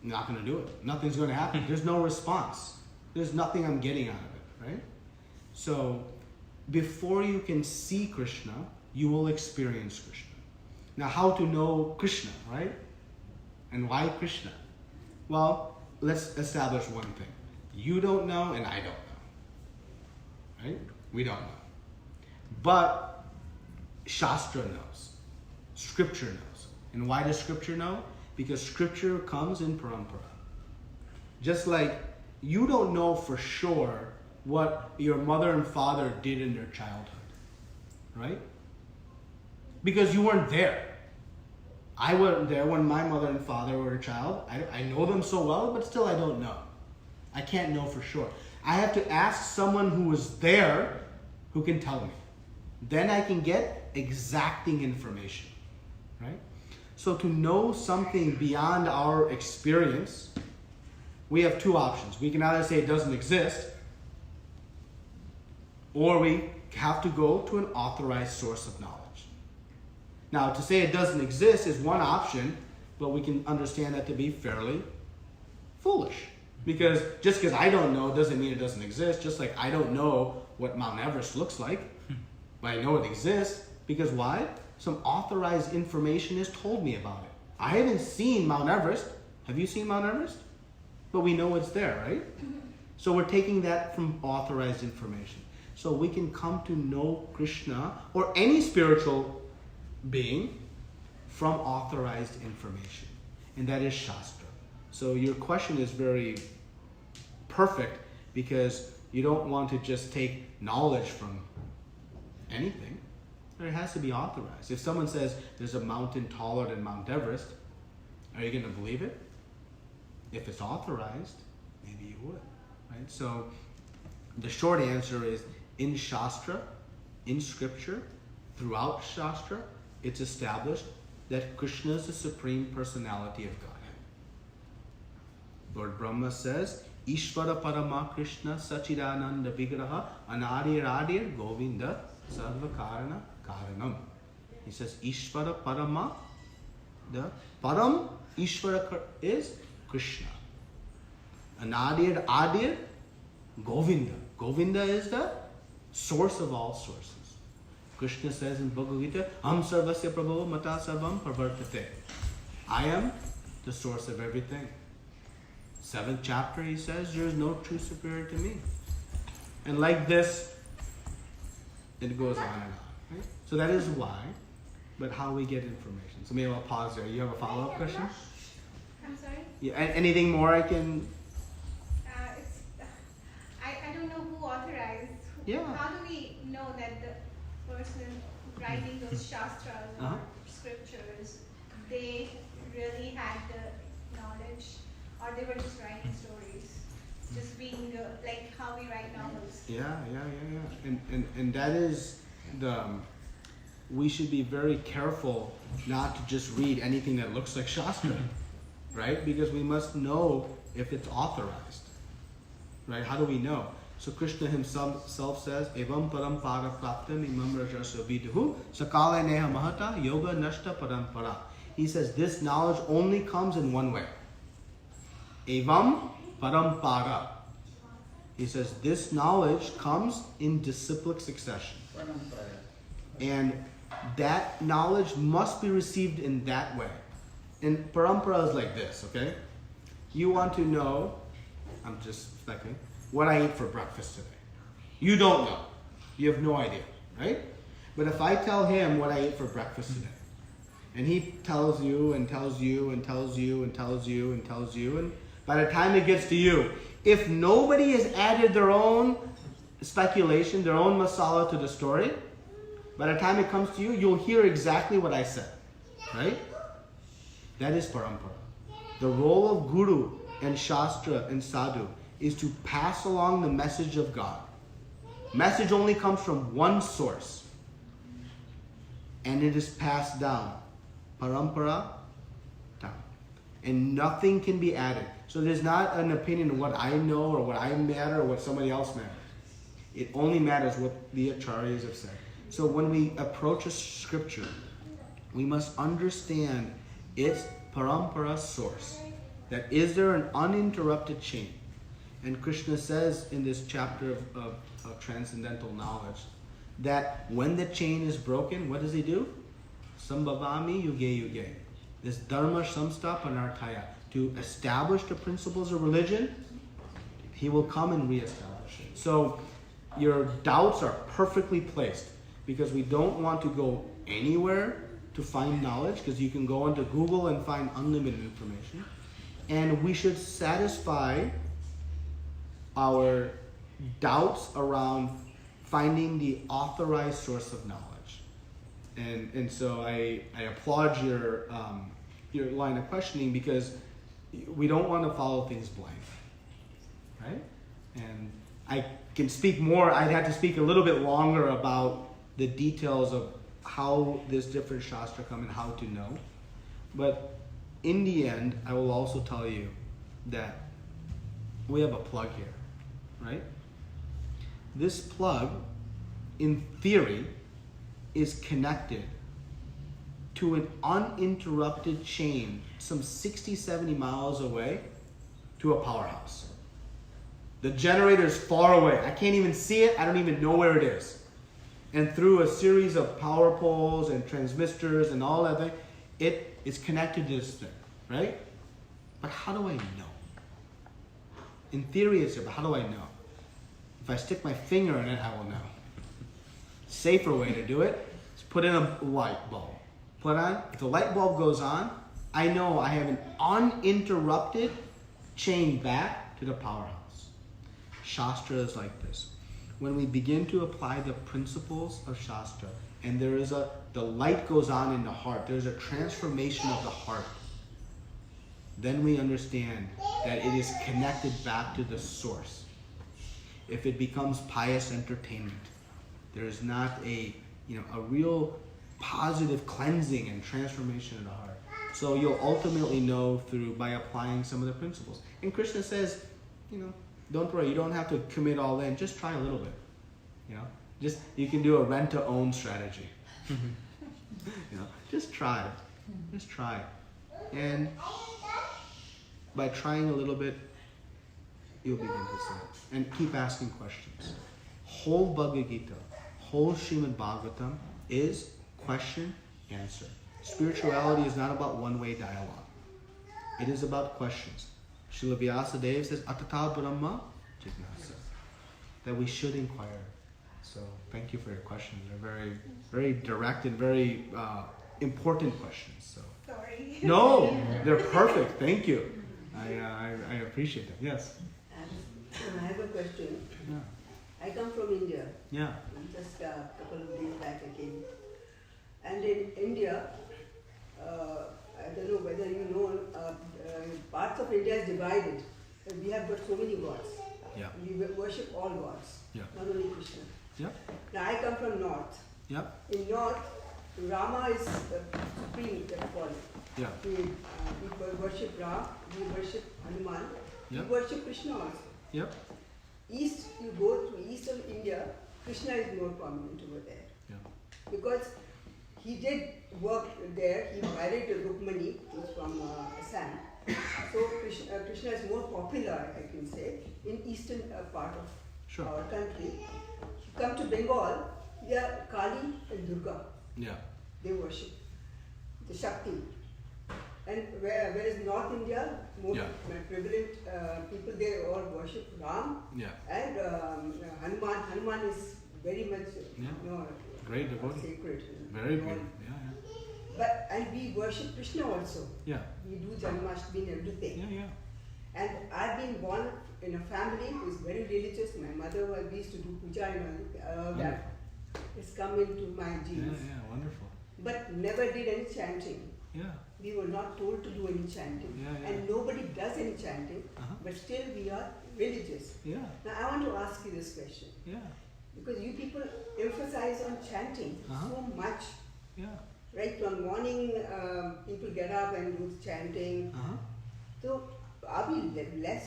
[SPEAKER 2] I'm not going to do it. Nothing's going to happen. There's no response. There's nothing I'm getting out of it, right? So before you can see Krishna, you will experience Krishna. Now, how to know Krishna, right? And why Krishna? Well, let's establish one thing. You don't know and I don't know. Right? We don't know. But Shastra knows. Scripture knows. And why does Scripture know? Because Scripture comes in parampara. Just like you don't know for sure what your mother and father did in their childhood. Right? Because you weren't there. I wasn't there when my mother and father were a child. I know them so well, but still I don't know. I can't know for sure. I have to ask someone who was there who can tell me. Then I can get exacting information. Right? So to know something beyond our experience, we have two options. We can either say it doesn't exist, or we have to go to an authorized source of knowledge. Now, to say it doesn't exist is one option, but we can understand that to be fairly foolish. Because just because I don't know doesn't mean it doesn't exist. Just like I don't know what Mount Everest looks like, but I know it exists. Because why? Some authorized information has told me about it. I haven't seen Mount Everest. Have you seen Mount Everest? But we know it's there, right? So we're taking that from authorized information. So we can come to know Krishna or any spiritual being from authorized information. And that is Shastra. So your question is very perfect because you don't want to just take knowledge from anything. It has to be authorized. If someone says there's a mountain taller than Mount Everest, are you going to believe it? If it's authorized, maybe you would. Right? So the short answer is in Shastra, in Scripture, throughout Shastra, it's established that Krishna is the Supreme Personality of Godhead. Lord Brahma says, Ishvara Parama Krishna Sachidananda Vigraha Anadir Adir Govinda Sarva Karana Karanam. He says, Ishvara Parama, the Param Ishvara is Krishna. Anadir Adir Govinda. Govinda is the source of all sources. Krishna says in Bhagavad Gita, Am Sarvasya Prabhu Mata Sarvam Pravartate. I am the source of everything. 7th chapter, he says, there is no true superior to me. And like this, it goes on and on. Right? So that is why, but how we get information. So maybe I'll pause there. You have a follow-up question?
[SPEAKER 5] I'm sorry?
[SPEAKER 2] Yeah, anything more I can...
[SPEAKER 5] I don't know who authorized.
[SPEAKER 2] Yeah.
[SPEAKER 5] How do we know that the person writing those shastras or scriptures, they really had the knowledge or they were just writing stories, just being like how we write novels.
[SPEAKER 2] Yeah. And that is we should be very careful not to just read anything that looks like Shastra, right? Because we must know if it's authorized, right? How do we know? So Krishna himself says, Evam parampara praptam imam rajasa viduhu sakale neha mahata yoga nashta parampara. He says this knowledge only comes in one way. Evam parampara. He says this knowledge comes in disciplic succession. And that knowledge must be received in that way. And parampara is like this, okay? You want to know, I'm just speculating, what I ate for breakfast today. You don't know. You have no idea, right? But if I tell him what I ate for breakfast today, and he tells you and tells you and tells you and tells you and tells you, and by the time it gets to you, if nobody has added their own speculation, their own masala to the story, by the time it comes to you, you'll hear exactly what I said, right? That is parampara. The role of guru and shastra and sadhu is to pass along the message of God. Message only comes from one source, and it is passed down. Parampara down. And nothing can be added. So there's not an opinion of what I know or what I matter or what somebody else matters. It only matters what the acharyas have said. So when we approach a scripture, we must understand its parampara source. That is there an uninterrupted chain? And Krishna says in this chapter of transcendental knowledge that when the chain is broken, what does he do? Sambhavami yuge yuge. This dharma samsta panarthaya. To establish the principles of religion, he will come and reestablish it. So your doubts are perfectly placed because we don't want to go anywhere to find knowledge because you can go into Google and find unlimited information. And we should satisfy our doubts around finding the authorized source of knowledge. And so I applaud your line of questioning because we don't want to follow things blind, right? And I can speak more. I'd have to speak a little bit longer about the details of how this different shastra come and how to know. But in the end, I will also tell you that we have a plug here, right? This plug, in theory, is connected to an uninterrupted chain some 60, 70 miles away to a powerhouse. The generator is far away. I can't even see it. I don't even know where it is. And through a series of power poles and transistors and all that thing, it is connected to this thing, right? But how do I know? In theory it's there, but how do I know? If I stick my finger in it, I will know. Safer way to do it is put in a light bulb. Put on, if the light bulb goes on, I know I have an uninterrupted chain back to the powerhouse. Shastra is like this. When we begin to apply the principles of Shastra, and the light goes on in the heart, there's a transformation of the heart, then we understand that it is connected back to the source. If it becomes pious entertainment, there is not a real positive cleansing and transformation of the heart. So you'll ultimately know by applying some of the principles. And Krishna says, don't worry, you don't have to commit all in, just try a little bit. You can do a rent-to-own strategy. Just try. Just try. And by trying a little bit, you'll begin to see it. And keep asking questions. Whole Bhagavad Gita, whole Srimad Bhagavatam is question, answer. Spirituality is not about one-way dialogue. It is about questions. Srila Vyasadeva says, Atata Brahma Jignasa. That we should inquire. So thank you for your questions. They're very, very direct and very important questions. So.
[SPEAKER 5] Sorry.
[SPEAKER 2] No, they're perfect. Thank you. I appreciate them. Yes.
[SPEAKER 3] I have a question.
[SPEAKER 2] Yeah.
[SPEAKER 3] I come from India.
[SPEAKER 2] Yeah.
[SPEAKER 3] Just a couple of days back I came. And in India, I don't know whether you know, parts of India is divided. We have got so many gods.
[SPEAKER 2] Yeah.
[SPEAKER 3] We worship all gods,
[SPEAKER 2] Yeah.
[SPEAKER 3] not only Krishna.
[SPEAKER 2] Yeah.
[SPEAKER 3] Now I come from north.
[SPEAKER 2] Yeah.
[SPEAKER 3] In north, Rama is supreme, they call it.
[SPEAKER 2] Yeah.
[SPEAKER 3] We worship Ram, we worship Hanuman,
[SPEAKER 2] Yeah.
[SPEAKER 3] we worship Krishna also.
[SPEAKER 2] Yeah.
[SPEAKER 3] East, you go to eastern India, Krishna is more prominent over there.
[SPEAKER 2] Yeah.
[SPEAKER 3] Because he did work there, he married Rukmani, who's from Assam. So Krishna is more popular, I can say, in eastern part of
[SPEAKER 2] Sure.
[SPEAKER 3] our country. You come to Bengal, they are Kali and Durga.
[SPEAKER 2] Yeah.
[SPEAKER 3] They worship the Shakti. And whereas North India, more
[SPEAKER 2] Yeah.
[SPEAKER 3] prevalent people, they all worship Ram
[SPEAKER 2] Yeah.
[SPEAKER 3] and Hanuman. Hanuman is very much
[SPEAKER 2] Yeah. Great devotee.
[SPEAKER 3] sacred.
[SPEAKER 2] Very
[SPEAKER 3] and all.
[SPEAKER 2] beautiful. Yeah.
[SPEAKER 3] And we worship Krishna also.
[SPEAKER 2] Yeah.
[SPEAKER 3] We do Janmashtami and everything.
[SPEAKER 2] Yeah. Yeah.
[SPEAKER 3] And I've been born in a family who is very religious. My mother we used to do puja and all that. It's come into my
[SPEAKER 2] Yeah.
[SPEAKER 3] genes.
[SPEAKER 2] Yeah. Wonderful.
[SPEAKER 3] But never did any chanting.
[SPEAKER 2] Yeah.
[SPEAKER 3] We were not told to do any chanting.
[SPEAKER 2] Yeah, yeah.
[SPEAKER 3] And nobody does any chanting.
[SPEAKER 2] Uh-huh.
[SPEAKER 3] But still we are religious.
[SPEAKER 2] Yeah.
[SPEAKER 3] Now I want to ask you this question.
[SPEAKER 2] Yeah.
[SPEAKER 3] Because you people emphasize on chanting
[SPEAKER 2] Uh-huh.
[SPEAKER 3] so much.
[SPEAKER 2] Yeah.
[SPEAKER 3] Right from morning, people get up and do chanting.
[SPEAKER 2] Uh-huh.
[SPEAKER 3] So, are we less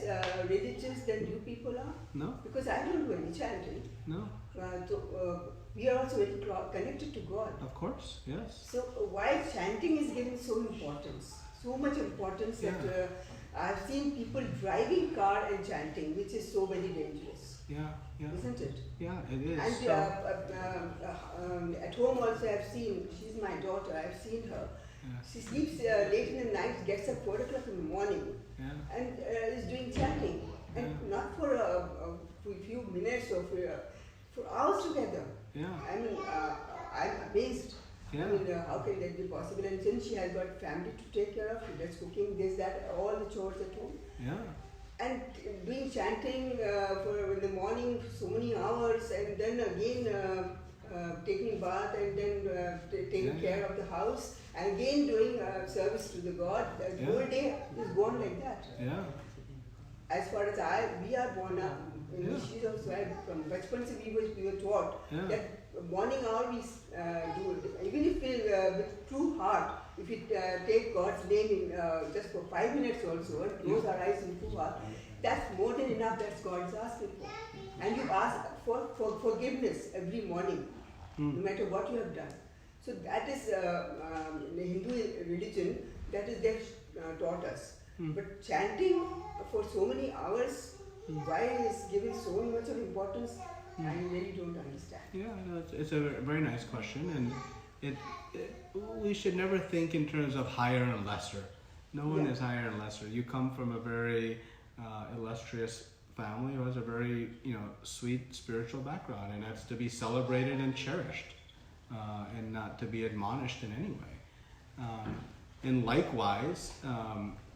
[SPEAKER 3] religious than you people are?
[SPEAKER 2] No.
[SPEAKER 3] Because I don't do any chanting.
[SPEAKER 2] No.
[SPEAKER 3] We are also very connected to God.
[SPEAKER 2] Of course. Yes.
[SPEAKER 3] So, why chanting is given so much importance
[SPEAKER 2] Yeah.
[SPEAKER 3] that I've seen people driving car and chanting, which is so very dangerous,
[SPEAKER 2] Yeah. Yeah.
[SPEAKER 3] isn't it?
[SPEAKER 2] Yeah. It is.
[SPEAKER 3] And
[SPEAKER 2] So-
[SPEAKER 3] at home also I've seen, she's my daughter, I've seen her.
[SPEAKER 2] Yeah.
[SPEAKER 3] She sleeps late in the night, gets up 4 o'clock in the morning
[SPEAKER 2] Yeah.
[SPEAKER 3] and is doing chanting. And
[SPEAKER 2] Yeah.
[SPEAKER 3] not for a few minutes or for hours together.
[SPEAKER 2] Yeah.
[SPEAKER 3] I mean, I'm amazed.
[SPEAKER 2] Yeah.
[SPEAKER 3] I mean, how can that be possible? And since she has got family to take care of, she does cooking, this, that, all the chores at home.
[SPEAKER 2] Yeah.
[SPEAKER 3] And doing chanting for in the morning so many hours, and then again taking bath, and then taking
[SPEAKER 2] Yeah.
[SPEAKER 3] care of the house, and again doing service to the God. The
[SPEAKER 2] Yeah.
[SPEAKER 3] whole day is gone like that.
[SPEAKER 2] Yeah.
[SPEAKER 3] As far as we are born up,
[SPEAKER 2] Yeah.
[SPEAKER 3] she's also from Bachpan se we were taught
[SPEAKER 2] Yeah.
[SPEAKER 3] that morning hour we do, even if we with true heart, if we take God's name in just for 5 minutes also and close our eyes in true heart, that's more than enough. That's God's asking for. And you ask for forgiveness every morning, no matter what you have done. So that is the Hindu religion, that is they taught us. But chanting for so many hours, why is given so much of importance, I really don't understand.
[SPEAKER 2] Yeah, no, it's a very nice question, and we should never think in terms of higher and lesser. No one
[SPEAKER 3] Yeah.
[SPEAKER 2] is higher and lesser. You come from a very illustrious family who has a very sweet spiritual background, and that's to be celebrated and cherished, and not to be admonished in any way. And likewise,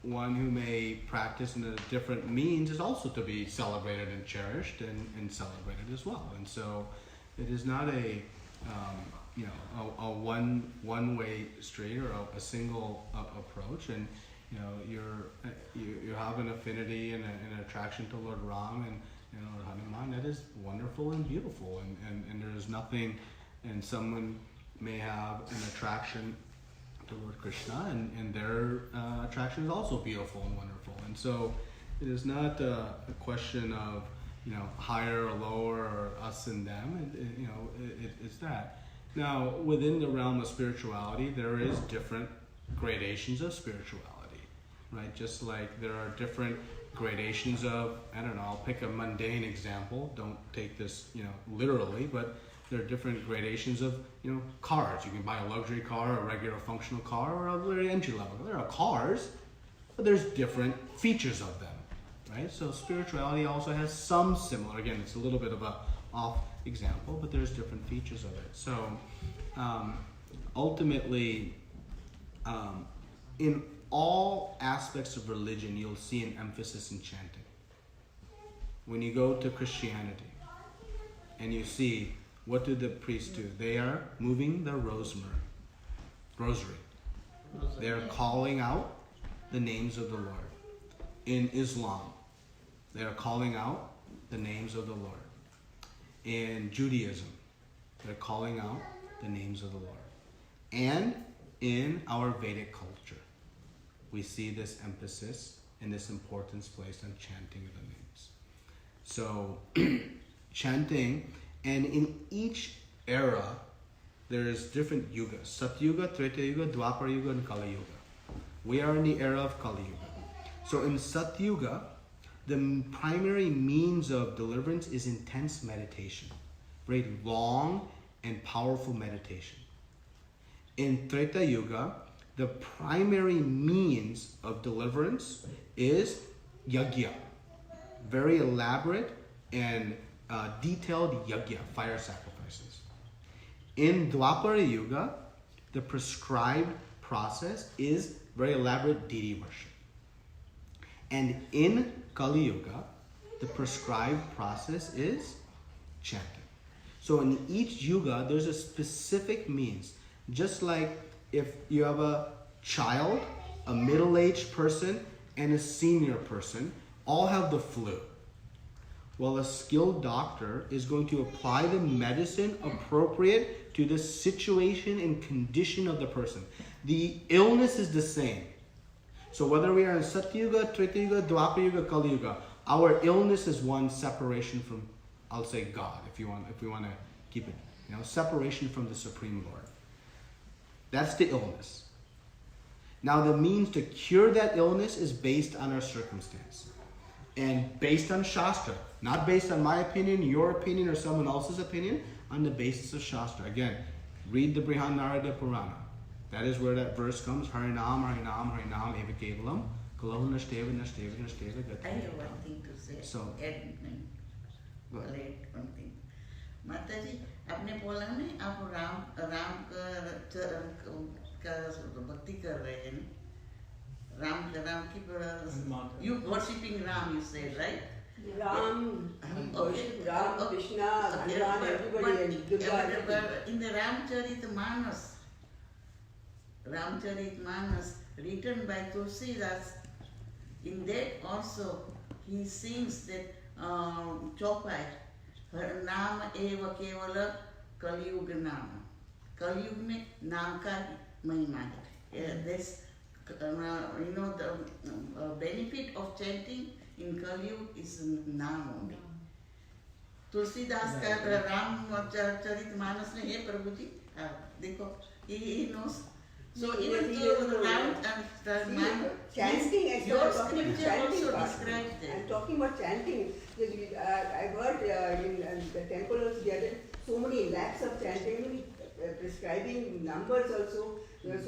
[SPEAKER 2] one who may practice in a different means is also to be celebrated and cherished and celebrated as well. And so it is not a one way street or a single approach. And you have an affinity and an attraction to Lord Ram and Lord Hanuman. That is wonderful and beautiful. And there is nothing. And someone may have an attraction to Lord Krishna, and their attraction is also beautiful and wonderful. And so it is not a question of higher or lower or us and them. It's that. Now, within the realm of spirituality, there is different gradations of spirituality, right? Just like there are different gradations of, I don't know, I'll pick a mundane example. Don't take this literally, but there are different gradations of, cars. You can buy a luxury car, a regular functional car, or a very entry level. There are cars, but there's different features of them, right? So spirituality also has some similar, again, it's a little bit of a off example, but there's different features of it. So ultimately, in all aspects of religion, you'll see an emphasis in chanting. When you go to Christianity and you see, what do the priests do? They are moving the rosary. They are calling out the names of the Lord. In Islam, they are calling out the names of the Lord. In Judaism, they're calling out the names of the Lord. And in our Vedic culture, we see this emphasis and this importance placed on chanting of the names. So, chanting, and in each era, there is different yugas. Satyuga, Treta Yuga, Dwapara Yuga, and Kali Yuga. We are in the era of Kali Yuga. So in Satyuga, the primary means of deliverance is intense meditation. Very long and powerful meditation. In Treta Yuga, the primary means of deliverance is yajna. Very elaborate and detailed yajna, fire sacrifices. In Dwapara Yuga, the prescribed process is very elaborate deity worship. And in Kali Yuga, the prescribed process is chanting. So in each yuga, there's a specific means. Just like if you have a child, a middle-aged person, and a senior person, all have the flu. Well, a skilled doctor is going to apply the medicine appropriate to the situation and condition of the person. The illness is the same. So whether we are in Satyuga, Treta Yuga, Dwapara Yuga, Kali Yuga, our illness is one separation from, I'll say God, if we want to keep it, separation from the Supreme Lord. That's the illness. Now the means to cure that illness is based on our circumstance. And based on Shastra, not based on my opinion, your opinion, or someone else's opinion, on the basis of Shastra. Again, read the Brihanarada Purana. That is where that verse comes. Harinam, Harinam, Harinam, Eva Kevalam, Kalahu Nashteva, Nashteva, Nashteva,
[SPEAKER 6] I have one thing to say.
[SPEAKER 2] So,
[SPEAKER 6] One thing. Mataji, आपने बोला नहीं आप राम का भक्ति कर रहे हैं राम की you worshipping Ram, you said, right?
[SPEAKER 3] Ram, worship Ram, Krishna,
[SPEAKER 6] Okay,
[SPEAKER 3] Hanuman, everybody, and Durga.
[SPEAKER 6] but in the Ramcharitmanas, written by Tulsidas, in that also he sings that Chaupai, her नाम एव केवल कलयुग नाम. कलयुग में नाम का महिमा है. This, the benefit of chanting in Kalyug is नाम only. तुलसीदास का रामचरितमानस में है प्रभु जी, देखो, he knows. So even though Ram and man,
[SPEAKER 3] chanting,
[SPEAKER 6] your scripture also describes that.
[SPEAKER 3] I'm talking about chanting. Because I heard in the temple also there are so many lakhs of chanting, prescribing numbers also. There are so